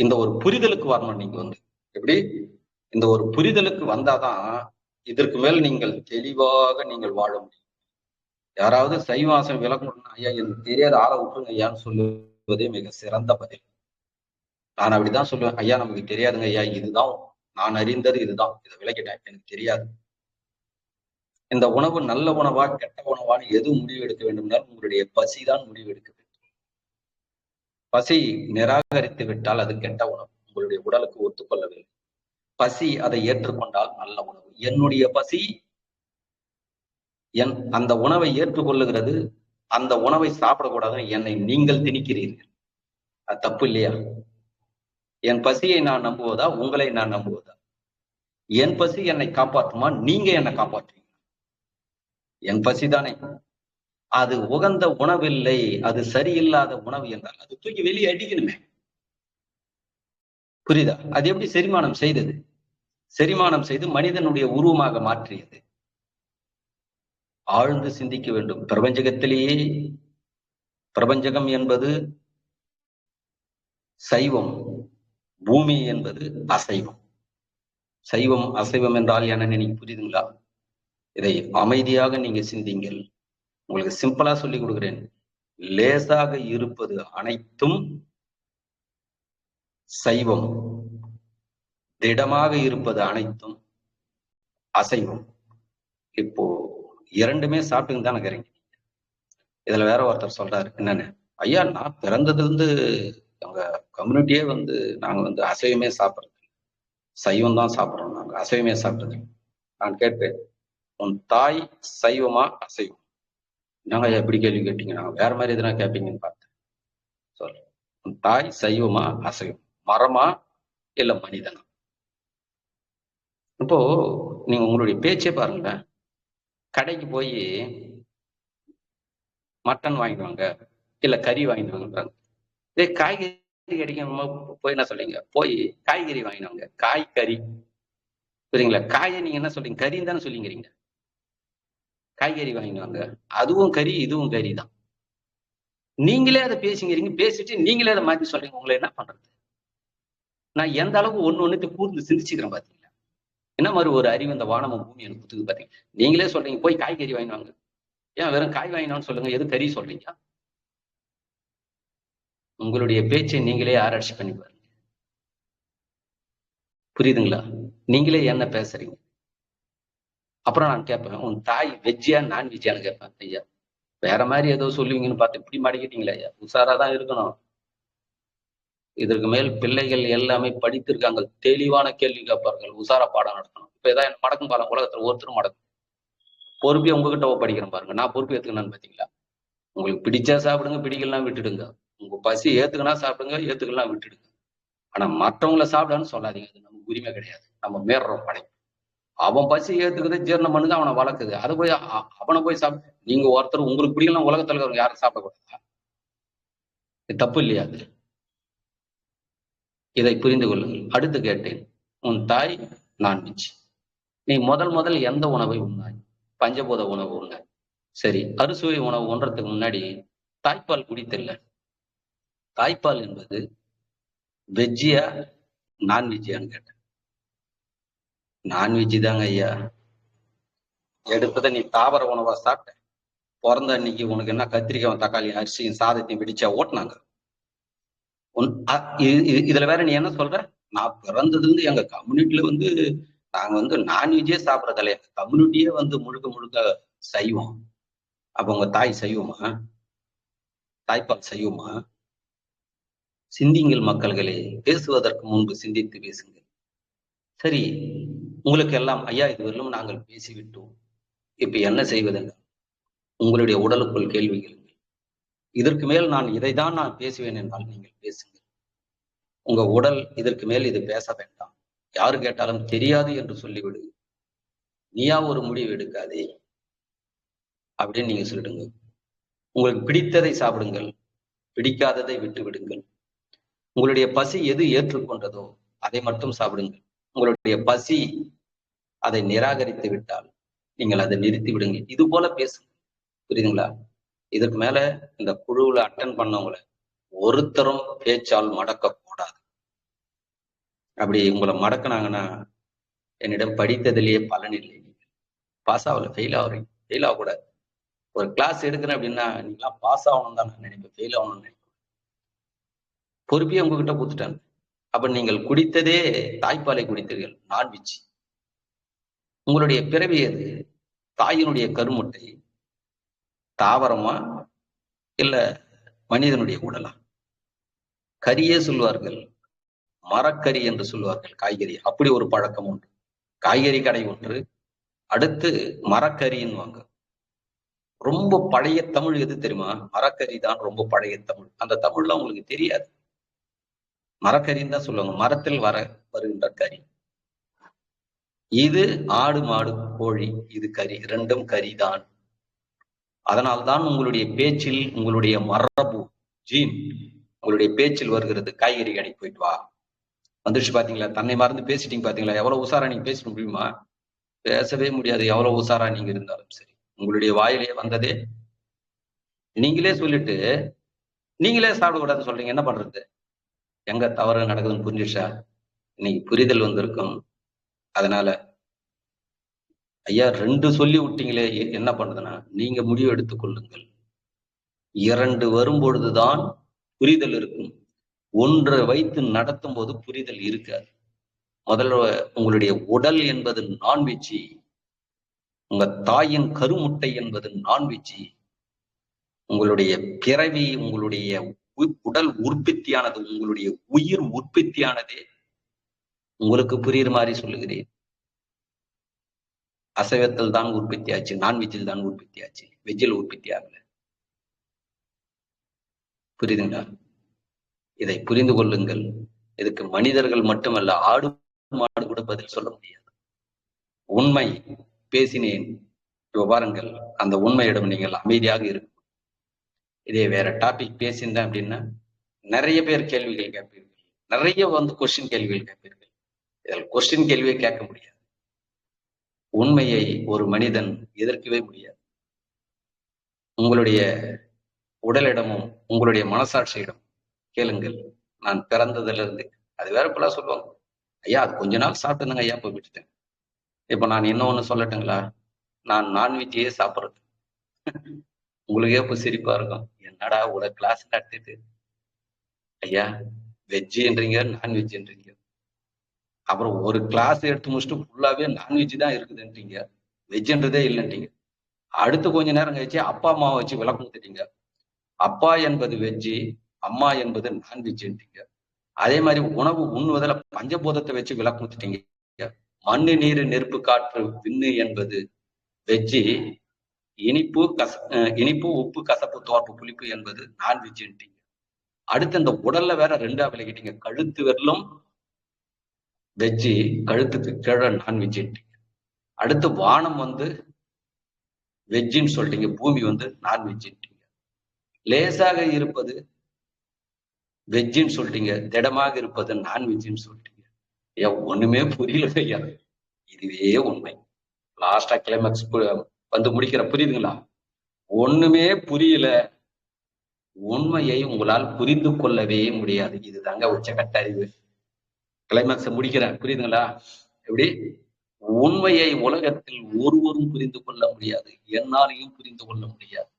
இந்த ஒரு புரிதலுக்கு வரணும். நீங்க எப்படி இந்த ஒரு புரிதலுக்கு வந்தாதான் இதற்கு மேல் நீங்கள் தெளிவாக நீங்கள் வாழ முடியும். யாராவது சைவாசம் விளக்கணும்னா, ஐயா எனக்கு தெரியாத ஆளை விட்டுருங்க ஐயான்னு சொல்லுவதே மிக சிறந்த பதில். நான் அப்படிதான் சொல்லுவேன். ஐயா நமக்கு தெரியாதுங்க ஐயா, இதுதான் நான் அறிந்தது, இதுதான், இதை விளக்கிட்டேன், எனக்கு தெரியாது. இந்த உணவு நல்ல உணவா கெட்ட உணவான்னு எது முடிவு எடுக்க வேண்டும்னால் உங்களுடைய பசிதான் முடிவு எடுக்க வேண்டும். பசி நிராகரித்து விட்டால் அது கெட்ட உணவு, உங்களுடைய உடலுக்கு ஒத்துக்கொள்ளவில்லை. பசி அதை ஏற்றுக்கொண்டால் நல்ல உணவு. என்னுடைய பசி அந்த உணவை ஏற்றுக்கொள்ளுகிறது, அந்த உணவை சாப்பிடக்கூடாதுன்னு என்னை நீங்கள் திணிக்கிறீர்கள். அது தப்பு இல்லையா? என் பசியை நான் நம்புவதா, உங்களை நான் நம்புவதா? என் பசி என்னை காப்பாற்றுமா, நீங்க என்னை காப்பாற்றுவீங்க? என் பசி தானே. அது உகந்த உணவில்லை, அது சரியில்லாத உணவு என்றால் அது தூக்கி வெளியே அடிக்கணுமே. புரியுதா? அது எப்படி செரிமானம் செய்தது? செரிமானம் செய்து மனிதனுடைய உருவமாக மாற்றியது. ஆழ்ந்து சிந்திக்க வேண்டும். பிரபஞ்சகத்திலேயே பிரபஞ்சகம் என்பது சைவம், பூமி என்பது அசைவம். சைவம் அசைவம் என்றால் என்ன நீங்க புரியுதுங்களா? இதை அமைதியாக நீங்க சிந்திங்கள். உங்களுக்கு சிம்பிளா சொல்லி கொடுக்கிறேன். லேசாக இருப்பது அனைத்தும் சைவம், திடமாக இருப்பது அனைத்தும் அசைவம். இப்போ இரண்டுமே சாப்பிட்டுன்னு தானே இருக்கிறீங்க. இதுல வேற ஒருத்தர் சொல்றாரு, என்னன்னு, ஐயா நான் பிறந்ததுல இருந்து எங்க கம்யூனிட்டியே நாங்க அசைவமே சாப்பிடுறது, சைவம் தான் சாப்பிடுறோம், நாங்க அசைவமே சாப்பிடுறது. நான் கேட்பேன், உன் தாய் சைவமா அசைவம்? என்னங்க ஐயா எப்படி கேள்வி கேட்டீங்க? நான் வேற மாதிரி எதுனா கேட்பீங்கன்னு பார்த்தேன். சொல்ல, உன் தாய் சைவமா அசைவம், மரமா இல்ல மனிதனா? இப்போ நீங்க உங்களுடைய பேச்சே பாருங்களேன். கடைக்கு போய் மட்டன் வாங்கிட்டு வாங்க இல்ல கறி வாங்கிட்டு வாங்கன்றாங்க. இதே காய்கறி கடிக்க போய் என்ன சொல்றீங்க? போய் காய்கறி வாங்கிட்டு வாங்க, காய்கறி. புரியுங்களா? காயை நீங்க என்ன சொல்றீங்க? கறின்னு தானே சொல்லிங்கிறீங்க. காய்கறி வாங்கிட்டு வாங்க, அதுவும் கறி இதுவும் கறி தான். நீங்களே அதை பேசிங்கிறீங்க, பேசிட்டு நீங்களே அதை மாற்றி சொல்றீங்க. உங்களை என்ன பண்றது? நான் எந்த அளவுக்கு ஒண்ணு கூர்ந்து சிந்திச்சுக்கிறேன் பாத்தீங்களா? என்ன மாதிரி ஒரு அறிவு இந்த வானமும் பூமி எனக்கு புத்துக்கு பாத்தீங்க. நீங்களே சொல்றீங்க போய் காய்கறி வாங்கிட்டு வாங்க. ஏன் வெறும் காய் வாங்கினான்னு சொல்லுங்க, எது கறி சொல்றீங்க? உங்களுடைய பேச்சை நீங்களே ஆராய்ச்சி பண்ணி பாருங்க. புரியுதுங்களா? நீங்களே என்ன பேசுறீங்க? அப்புறம் நான் கேட்பேன், உன் தாய் வெஜ்ஜியா நான்வெஜ்ஜியான்னு கேட்பேன். ஐயா வேற மாதிரி ஏதோ சொல்லுவீங்கன்னு பார்த்து இப்படி மாட்டிக்கிட்டீங்களா ஐயா? உஷாராதான் இருக்கணும். இதற்கு மேல் பிள்ளைகள் எல்லாமே படித்திருக்காங்க, தெளிவான கேள்வி கேட்பார்கள், உஷாரா பாடம் நடத்தணும். இப்ப ஏதாவது மடக்கும் பாலம் உலகத்துல ஒருத்தரும் மடக்கும். பொறுப்பையை உங்ககிட்ட படிக்கிறேன் பாருங்க, நான் பொறுப்பு ஏத்துக்கணும்னு பாத்தீங்களா? உங்களுக்கு பிடிச்சா சாப்பிடுங்க, பிடிக்கலாம் விட்டுடுங்க. உங்க பசி ஏத்துக்கினா சாப்பிடுங்க, ஏத்துக்கலாம் விட்டுடுங்க. ஆனா மற்றவங்களை சாப்பிடான்னு சொல்லாதீங்க, அது நமக்கு உரிமை கிடையாது. நம்ம மேறோம் படை. அவன் பசி ஏத்துக்குது, ஜீரணம் பண்ணுது, அவனை வளர்க்குது. அது போய் அவனை போய் சாப்பிட நீங்க ஒருத்தர் உங்களுக்கு பிடிக்கலாம் உலகத்துல இருக்கிறவங்க யாரும் சாப்பிடக்கூடாதா? இது தப்பு இல்லையா? அது இதை புரிந்து கொள்ளுங்கள். அடுத்து கேட்டேன், உன் தாய் நான்வெஜ், நீ முதல் எந்த உணவை உண்ணாய்? பஞ்சபூத உணவு உண்ணாய். சரி, அறுசுவை உணவு உண்றதுக்கு முன்னாடி தாய்ப்பால் குடித்தில்ல? தாய்ப்பால் என்பது வெஜ்ஜியா நான்வெஜ்ஜியான்னு கேட்டேன். நான்வெஜ் தாங்க ஐயா. எடுத்ததை நீ தாவர உணவா சாப்பிட்ட. பிறந்த அன்னைக்கு உனக்கு என்ன கத்திரிக்காய் தக்காளி அரிசியும் சாதத்தையும் பிடிச்சா ஓட்டினாங்க? இதுல வேற நீ என்ன சொல்ற? நான் பிறந்ததுல இருந்து எங்க கம்யூனிட்டில நாங்க நான்வெஜ்ஜே சாப்பிடறதில்ல. எங்க கம்யூனிட்டியே முழுக்க முழுக்க சைவம். அப்ப உங்க தாய் சைவமா? தாய்ப்பால் சைவமா? சிந்திங்கள் மக்கள்களே, பேசுவதற்கு முன்பு சிந்தித்து பேசுங்கள். சரி, உங்களுக்கு எல்லாம் ஐயா இதுவரையிலும் நாங்கள் பேசிவிட்டோம், இப்ப என்ன செய்வதென்று உங்களுடைய உடலுக்குள் கேள்வி கேளுங்கள். இதற்கு மேல் நான் இதைதான் நான் பேசுவேன் என்றால் நீங்கள் பேசுங்கள். உங்க உடல் இதற்கு மேல் இது பேச வேண்டாம், யாரு கேட்டாலும் தெரியாது என்று சொல்லிவிடு, நீயா ஒரு முடிவு எடுக்காதே அப்படின்னு நீங்க சொல்லிடுங்க. உங்களுக்கு பிடித்ததை சாப்பிடுங்கள், பிடிக்காததை விட்டு விடுங்கள். உங்களுடைய பசி எது ஏற்றுக்கொண்டதோ அதை மட்டும் சாப்பிடுங்கள். உங்களுடைய பசி அதை நிராகரித்து விட்டால் நீங்கள் அதை நிறுத்தி விடுங்க. இது போல பேசுங்க. புரியுதுங்களா? இதற்கு மேல இந்த குழுவுல அட்டன் பண்ணவங்களை ஒருத்தரும் பேச்சால் மடக்க கூடாது. அப்படி உங்களை மடக்கினாங்கன்னா என்னிடம் படித்ததிலேயே பலன் இல்லை. பாஸ் ஆகல, ஃபெயில் ஆகுறீங்க. ஃபெயில் ஆகக்கூடாது. ஒரு கிளாஸ் எடுக்கிறேன் அப்படின்னா நீங்களாம் பாஸ் ஆகணும் தான் நான் நினைப்பேன், ஃபெயில் ஆகணும்னு நினைப்பேன். பொறுப்பையே உங்ககிட்ட கொடுத்துட்டாங்க. அப்ப நீங்கள் குடித்ததே தாய்ப்பாலை குடித்தீர்கள், நான்வெஜ். உங்களுடைய பிறவி எது? தாயினுடைய கருமுட்டை தாவரமா இல்ல மனிதனுடைய உடலா? கரியே சொல்வார்கள், மரக்கறி என்று சொல்வார்கள் காய்கறி. அப்படி ஒரு பழக்கம் உண்டு. காய்கறி கடை ஒன்று, அடுத்து மரக்கறின்னு வாங்க. ரொம்ப பழைய தமிழ் எது தெரியுமா? மரக்கறி தான் ரொம்ப பழைய தமிழ். அந்த தமிழ்ல உங்களுக்கு தெரியாது. மரக்கறின்னு தான் சொல்லுவாங்க, மரத்தில் வருகின்ற கறி. இது ஆடு மாடு கோழி, இது கறி, ரெண்டும் கறிதான். அதனால்தான் உங்களுடைய பேச்சில் உங்களுடைய மரபு ஜீன் உங்களுடைய பேச்சில் வருகிறது. காய்கறி கடை போயிட்டு வா, வந்துருச்சு பாத்தீங்களா? தன்னை மறந்து பேசிட்டீங்க பாத்தீங்களா? எவ்வளவு உசாரா நீங்க பேசிட முடியுமா? பேசவே முடியாது, எவ்வளவு உசாரா நீங்க இருந்தாலும் சரி. உங்களுடைய வாயிலே வந்ததே நீங்களே சொல்லிட்டு நீங்களே சாப்பிடக்கூடாதுன்னு சொல்றீங்க. என்ன பண்றது? எங்க தவறு நடக்குதுன்னு புரிஞ்சுச்சா? இன்னைக்கு புரிதல் வந்திருக்கும். அதனால ஐயா 2 சொல்லி விட்டீங்களே, என்ன பண்றதுன்னா நீங்க முடிவு எடுத்துக் கொள்ளுங்கள். 2 வரும்பொழுதுதான் புரிதல் இருக்கும். 1 வைத்து நடத்தும் போது புரிதல் இருக்காது. முதல்ல உங்களுடைய உடல் என்பது நான்வெஜ், உங்க தாயின் கருமுட்டை என்பது நான்வெஜ், உங்களுடைய பிறவி, உங்களுடைய உடல் உற்பத்தியானது, உங்களுடைய உயிர் உற்பத்தியானதே உங்களுக்கு புரியுற மாதிரி சொல்லுகிறேன். அசைவத்தில் தான் உற்பத்தி ஆச்சு, நான்வெஜ்ஜில் தான் உற்பத்தி ஆச்சு, வெஜ்ஜில் உற்பத்தி ஆகல. புரியுதுங்களா? இதை புரிந்து கொள்ளுங்கள். இதுக்கு மனிதர்கள் மட்டுமல்ல, ஆடு மாடு கூட பதில் சொல்ல முடியாது. உண்மை பேசினேன், பாருங்கள், அந்த உண்மையிடம் நீங்கள் அமைதியாக இருக்கும். இதே வேற டாபிக் பேசியிருந்தேன் அப்படின்னா நிறைய பேர் கேள்விகள் கேட்பீர்கள், நிறைய கொஸ்டின் கேள்விகள் கேட்பீர்கள். இதில் கொஸ்டின் கேள்வியை கேட்க முடியாது. உண்மையை ஒரு மனிதன் எதிர்க்கவே முடியாது. உங்களுடைய உடலிடமும் உங்களுடைய மனசாட்சியிடம் கேளுங்கள். நான் பிறந்ததுல இருந்து அது வேற போல சொல்லுவாங்க, ஐயா அது கொஞ்ச நாள் சாப்பிட்டுங்க ஐயா, போய் விட்டுட்டேன். இப்ப நான் இன்னொன்னு சொல்லட்டுங்களா? நான் நான்வெஜ்ஜையே சாப்பிட்றது. உங்களுக்கே இப்ப சிரிப்பா இருக்கும், என்னடா உட கிளாஸ் நடத்திட்டு ஐயா வெஜ்ஜுன்றீங்க, நான்வெஜ்ன்றீங்க. அப்புறம் ஒரு கிளாஸ் எடுத்து முடிச்சுட்டு ஃபுல்லாவே நான்வெஜ் தான் இருக்குதுன்றீங்க, வெஜ்ன்றதே இல்லைன்றீங்க. அடுத்து கொஞ்ச நேரம் கழிச்சு அப்பா அம்மாவை வச்சு விளக்கம் கொடுத்துட்டீங்க. அப்பா என்பது வெஜ்ஜு, அம்மா என்பது நான்வெஜ்ன்றீங்க. அதே மாதிரி உணவு உண்ணுவதில் பஞ்சபூதத்தை வச்சு விளக்கம் கொடுத்துட்டீங்க. மண்ணு நீர் நெருப்பு காற்று விண்ணு என்பது வெஜ்ஜி, இனிப்பு உப்பு கசப்பு தோற்பு புளிப்பு என்பது நான்வெஜ்ன்றீங்க. அடுத்து இந்த உடல்ல வேற ரெண்டா விலகிட்டீங்க. கழுத்து வரலும் வெஜ்ஜி, கழுத்துக்கு கீழே நான்வெஜ்ன்றீங்க. அடுத்து வானம் வந்து வெஜ்ஜின்னு சொல்லிட்டீங்க, பூமி வந்து நான்வெஜ்ன்றீங்க. லேசாக இருப்பது வெஜ்ஜின்னு சொல்லிட்டீங்க, திடமாக இருப்பது நான்வெஜ்ஜின்னு சொல்லிட்டீங்க. ஏன் ஒண்ணுமே புரியல ஐயா. இதுவே உண்மை. லாஸ்டா கிளைமேக்ஸ் வந்து முடிக்கிற, புரியுதுங்களா? ஒண்ணுமே புரியல. உண்மையை உங்களால் புரிந்து கொள்ளவே முடியாது. இதுதாங்க உச்சகட்ட அறிவு. கிளைமேக்ஸ முடிக்கிறேன், புரியுதுங்களா? எப்படி? உண்மையை உலகத்தில் ஒருவரும் புரிந்து கொள்ள முடியாது, என்னாலையும் புரிந்து கொள்ள முடியாது.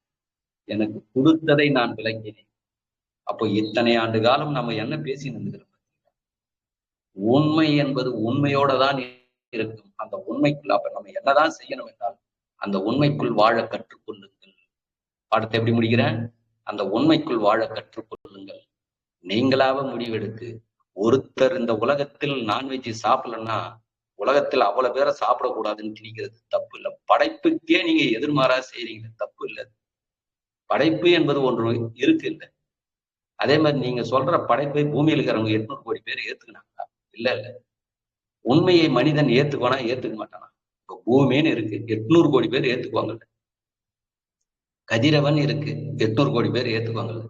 எனக்கு கொடுத்ததை நான் விளங்கினேன். அப்போ இத்தனை ஆண்டு காலம் நம்ம என்ன பேசி நின்றுகிறோம்? உண்மை என்பது உண்மையோட தான் இருக்கும். அந்த உண்மைக்குள் அப்ப நம்ம என்னதான் செய்யணும் என்றால், அந்த உண்மைக்குள் வாழ கற்றுக்கொள்ளுங்கள். பாடத்தை எப்படி முடிக்கிறேன்? அந்த உண்மைக்குள் வாழ கற்றுக்கொள்ளுங்கள். நீங்களாக முடிவெடுத்து, ஒருத்தர் இந்த உலகத்தில் நான்வெஜ் சாப்பிடலன்னா உலகத்தில் அவ்வளவு பேரை சாப்பிடக்கூடாதுன்னு திணிக்கிறது தப்பு இல்லை. படைப்புக்கே நீங்க எதிர்மாறா செய்றீங்க, தப்பு இல்லை. படைப்பு என்பது ஒன்று இருக்கு இல்லை. அதே மாதிரி நீங்க சொல்ற படைப்பை பூமியில் இருக்கிறவங்க 800 கோடி பேர் ஏத்துக்கினாங்களா? இல்ல இல்ல. உண்மையை மனிதன் ஏத்துக்குவானா ஏத்துக்க மாட்டானா? இப்ப பூமின்னு இருக்கு, 800 கோடி பேர் ஏத்துக்குவாங்கல்ல. கதிரவன் இருக்கு, 800 கோடி பேர் ஏத்துக்குவாங்கல்ல.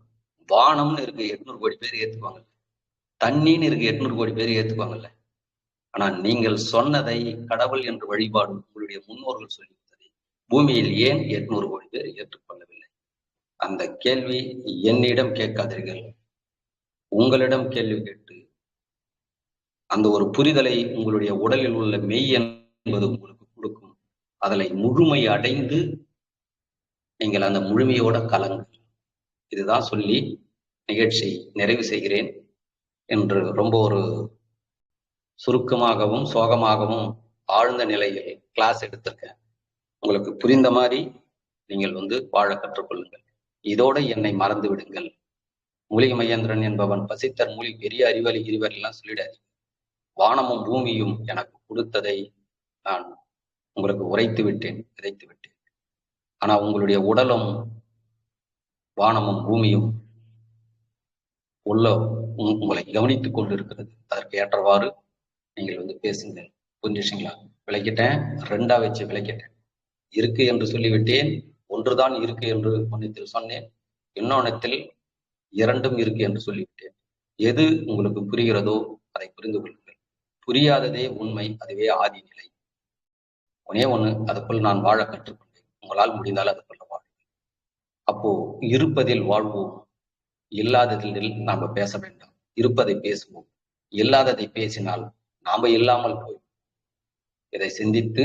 வானம்னு இருக்கு, 800 கோடி பேர் ஏத்துக்குவாங்கல்ல. தண்ணின்னு இருக்கு, 800 கோடி பேர் ஏத்துக்குவாங்கல்ல. ஆனா நீங்கள் சொன்னதை கடவுள் என்று வழிபாடு உங்களுடைய முன்னோர்கள் சொல்லிவிட்டதை பூமியில் ஏன் 800 கோடி பேர் ஏற்றுக்கொள்ளவில்லை? அந்த கேள்வி என்னிடம் கேட்காதீர்கள், உங்களிடம் கேள்வி கேட்டு அந்த ஒரு புரிதலை உங்களுடைய உடலில் உள்ள மெய் என்பது உங்களுக்கு கொடுக்கும். அதனை முழுமை அடைந்து நீங்கள் அந்த முழுமையோட கலங்கு. இதுதான் சொல்லி நிகழ்ச்சி நிறைவு செய்கிறேன் என்று ரொம்ப ஒரு சுருக்கமாகவும் சோகமாகவும் ஆழ்ந்த நிலையில் கிளாஸ் எடுத்திருக்கேன். உங்களுக்கு புரிந்த மாதிரி நீங்கள் வந்து வாழ கற்றுக்கொள்ளுங்கள். இதோட என்னை மறந்து விடுங்கள். மூலிகை மகேந்திரன் என்பவன் பசித்தர் மூலி பெரிய அறிவாளி இருவர் எல்லாம் சொல்லிடாது. வானமும் பூமியும் எனக்கு கொடுத்ததை நான் உங்களுக்கு உரைத்து விட்டேன், விதைத்து விட்டேன். ஆனா உங்களுடைய உடலும் வானமும் பூமியும் உள்ள உங்களை கவனித்துக் கொண்டு இருக்கிறது. அதற்கு ஏற்றவாறு நீங்கள் வந்து பேசுங்க. புரிஞ்சுங்களா? விளக்கிட்டேன், ரெண்டா வச்சு விளக்கிட்டேன். இருக்கு என்று சொல்லிவிட்டேன். ஒன்றுதான் இருக்கு என்று ஒன்னத்தில் சொன்னேன், இன்னொன்னத்தில் இரண்டும் இருக்கு என்று சொல்லிவிட்டேன். எது உங்களுக்கு புரிகிறதோ அதை புரிந்து கொள்ளுங்கள். புரியாததே உண்மை, அதுவே ஆதி நிலை. ஒன்னே ஒண்ணு, அதுக்குள் நான் வாழ கற்றுக்கொண்டேன். உங்களால் முடிந்தால் அதுக்குள்ள வாழுங்கள். அப்போ இருப்பதில் வாழ்வோம், இல்லாததில் நாம பேச வேண்டாம். இருப்பதை பேசுவோம், இல்லாததை பேசினால் நாம இல்லாமல் போய். இதை சிந்தித்து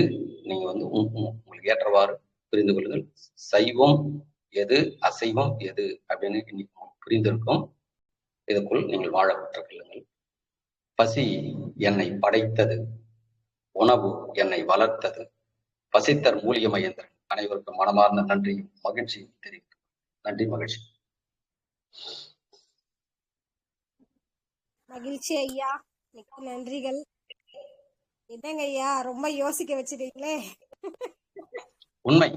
நீங்க வந்து உங்களுக்கு ஏற்றவாறு புரிந்து கொள்ளுங்கள். சைவம் எது, அசைவம் எது அப்படின்னு இன்னைக்கு புரிந்திருக்கும். இதற்குள் நீங்கள் வாழ கற்றுக்கொள்ளுங்கள். பசி என்னை படைத்தது, உணவு என்னை வளர்த்தது. பசித்தர் மூலிகை மகேந்திரன் அனைவருக்கும் மனமார்ந்த நன்றியும் மகிழ்ச்சியும் தெரிவிக்கும். நன்றி, மகிழ்ச்சி. மகிழ்ச்சி ஐயா, மிக்க நன்றிகள். என்னங்க ஐயா ரொம்ப யோசிக்க வச்சிட்டீங்களே. உண்மை.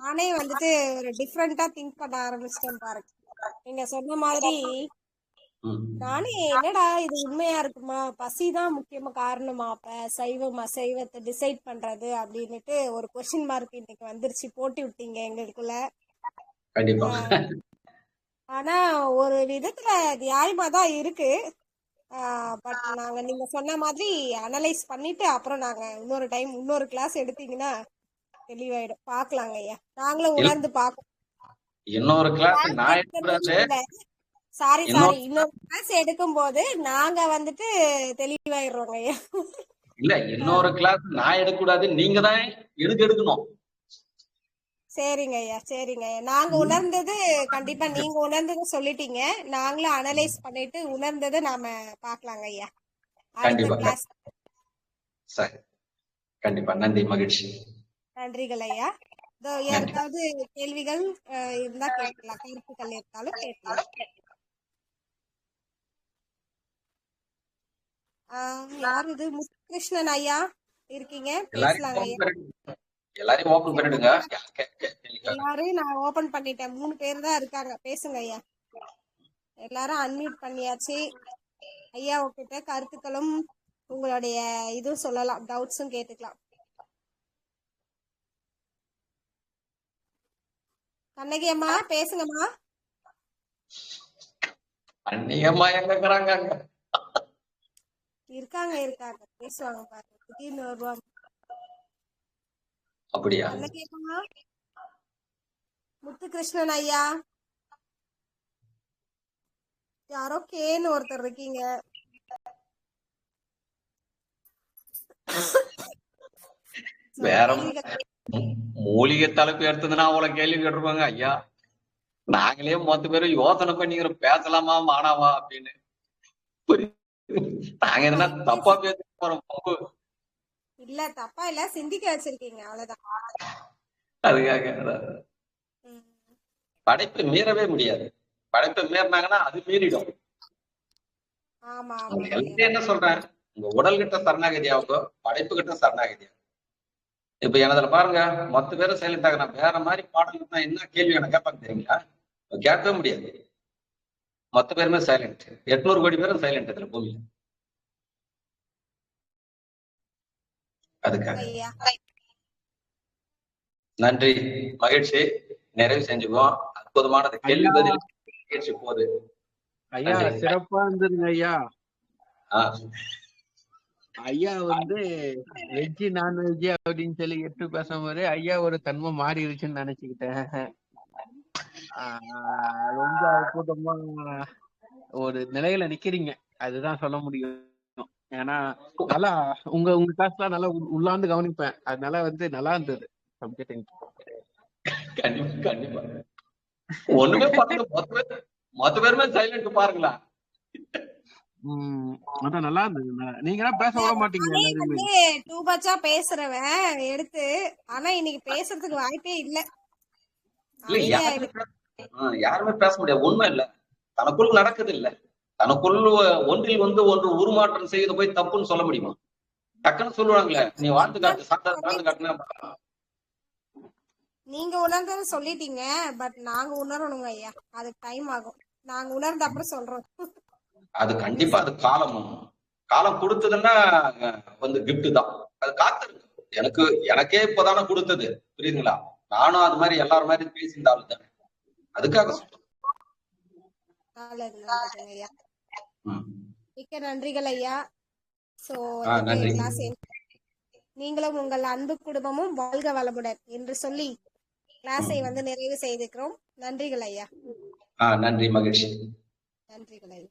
நானே வந்துட்டு ஒரு டிஃப்ரெண்டா திங்க் பண்ண ஆரம்பிச்சிட்டேன் பாருங்க. நீங்க சொன்ன மாதிரி நானே என்னடா இது உண்மையா இருக்குமா, பசிதான் முக்கியமா காரணமா, அப்ப சைவம் அசைவத்தை டிசைட் பண்றது அப்படின்னுட்டு ஒரு கொஸ்டின் மார்க் இன்னைக்கு வந்துருச்சு, போட்டி விட்டீங்க எங்களுக்குள்ள. ஆனா ஒரு விதத்துல நியாயமா தான் இருக்கு. பட் நாங்க நீங்க சொன்ன மாதிரி அனலைஸ் பண்ணிட்டு அப்புறம் நாங்க இன்னொரு டைம் இன்னொரு கிளாஸ் எடுத்தீங்கன்னா தெளிவாயிடும். பாக்கலாங்க ஐயா, நாங்களும் உணர்ந்து பாக்கோம். இன்னொரு கிளாஸ் சாரி இன்னொரு கிளாஸ் எடுக்கும் போது நாங்க வந்துட்டு தெளிவாயிடுறோங்க ஐயா. இல்ல, இன்னொரு கிளாஸ் நான் எடுக்க கூடாது, நீங்க தான் எடுக்கணும். சரிங்க ஐயா, சரிங்க ஐயா. நாங்க உணர்ந்தது கண்டிப்பா நீங்க உணர்ந்தது சொல்லிட்டீங்க. நாங்களும் அனலைஸ் பண்ணிட்டு உணர்ந்ததை நாம பாக்கலாங்க ஐயா அடுத்த கண்டிப்பா கிளாஸ். சரி, கண்டிப்பா. நன்றி, மகிழ்ச்சி. நன்றிகள் ஐயா. இதோ நன்றி. யாருக்காவது கேள்விகள் இருந்தா கேட்கலாம், கருத்துக்கள் இருந்தாலும் கேட்கலாம். யார் இது? முத்துகிருஷ்ணன் ஐயா இருக்கீங்க, பேசலாங்க ஐயா. எல்லாரையும் ஓபன் பண்ணிடுங்க. எல்லாரையும் நான் ஓபன் பண்ணிட்டேன். 3 பேர் தான் இருக்காங்க, பேசுங்க ஐயா. எல்லாரும் அன்மியூட் பண்ணியாச்சு. ஐயா உங்ககிட்ட கருத்துக்களும் உங்களுடைய இதுவும் சொல்லலாம், டவுட்ஸும் கேட்டுக்கலாம். கண்ணகி அம்மா பேசுங்கம்மா. அந்நியமா எங்க இருக்கிறாங்க? இருக்காங்க பேசுவாங்க பாருங்க, திடீர்னு வருவாங்க. அப்படியா? கண்ணகி அம்மா, முத்துகிருஷ்ணன் ஐயா, யாரோ கேன்னு ஒருத்தர் இருக்கீங்க. வேற மூலிகை தலைப்பு எடுத்ததுன்னா அவ்வளவு கேள்வி கேட்டிருப்பாங்க ஐயா. நாங்களே மொத்த பேரும் யோசனை பண்ணிக்கிறோம், பேசலாமா மானாவா அப்படின்னு. நாங்க எதுனா தப்பா பேச போறோம். இல்ல தப்பா இல்ல, சிந்திக்க வச்சிருக்கீங்க அவ்வளவுதான். அதுக்காக படைப்பை மீறவே முடியாது. படைப்பை மீறினாங்கன்னா அது மீறிடும். ஆமா என்ன சொல்றேன், உங்க உடல் கிட்ட சரணாகதி ஆகுதோ படைப்பு கிட்ட சரணாகதி ஆகும். இப்ப எனதுல பாருங்க, மொத்த பேரும் சைலண்ட் ஆக, நான் வேற மாதிரி பாடல் என்ன கேள்வி எனக்கு கேட்பாங்க தெரியுங்களா? கேட்கவே முடியாது. மொத்த பேருமே சைலண்ட். 800 கோடி பேரும் சைலண்ட் இதுல பூமியில. அதுக்காக நன்றி, மகிழ்ச்சி. நிறைவு செஞ்சுக்குவோம். அற்புதமானது கேள்வி பதில் நிகழ்ச்சி போகுது ஐயா. சிறப்பா இருந்துருங்க ஐயா. ஐயா வந்து வெஜ் நான்வெஜ் அப்படின்னு சொல்லி எட்டு பேசும்போது ஐயா ஒரு தன்மை மாறிடுச்சுன்னு நினைச்சுக்கிட்டேன். ரொம்ப அற்புதமா ஒரு நிலையில நிக்கிறீங்க, அதுதான் சொல்ல முடியும். ஏன்னா நல்லா உங்க கிளாஸ்லாம் நல்லா உள்ளாந்து கவனிப்பேன், அதனால வந்து நல்லா இருந்தது சப்ஜெக்ட். கண்டிப்பா ஒண்ணுமே பாருங்க, மொத்த பேருமே சைலண்ட் பாருங்களா. அதான் நல்லா இருந்தது. நீங்க பேச விட மாட்டீங்க. டூ மச்சா பேசுறவன் எடுத்து, ஆனா இன்னைக்கு பேசுறதுக்கு வாய்ப்பே இல்ல. யாருமே பேச முடியாது. உண்மை இல்ல, தனக்குள் நடக்குது இல்ல. தனக்குள் ஒன்றில் வந்து ஒன்று உருமாற்றம் செய்து போய் தப்புன்னு சொல்ல முடியுமா? டக்குன்னு சொல்லுவாங்களே, நீ வாழ்ந்து காட்டு, வாழ்ந்து காட்டுனா. நீங்க உணர்ந்தது சொல்லிட்டீங்க, பட் நாங்க உணரணுங்க ஐயா, அதுக்கு டைம் ஆகும். நாங்க உணர்ந்த அப்புறம் சொல்றோம். அது கண்டிப்பா, அது காலம் கொடுத்ததுன்னா வந்து கிஃப்ட் தான். அது காத்திருக்கு. எனக்கே இப்பதானே கொடுத்தது, புரியுதுங்களா? நானும் அது மாதிரி எல்லாரும் மாதிரி பேசியிருந்தாலும் தானே, அதுக்காக சொல்றேன். ஐயா மிக்க நன்றிகள் ஐயா. சோ நீங்களும் உங்கள் அன்பு குடும்பமும் வாழ்க வளமுடன் என்று சொல்லி கிளாஸை வந்து நிறைவு செய்திருக்கிறோம். நன்றிகள் ஐயா. நன்றி, மகிழ்ச்சி. நன்றிகள் ஐயா.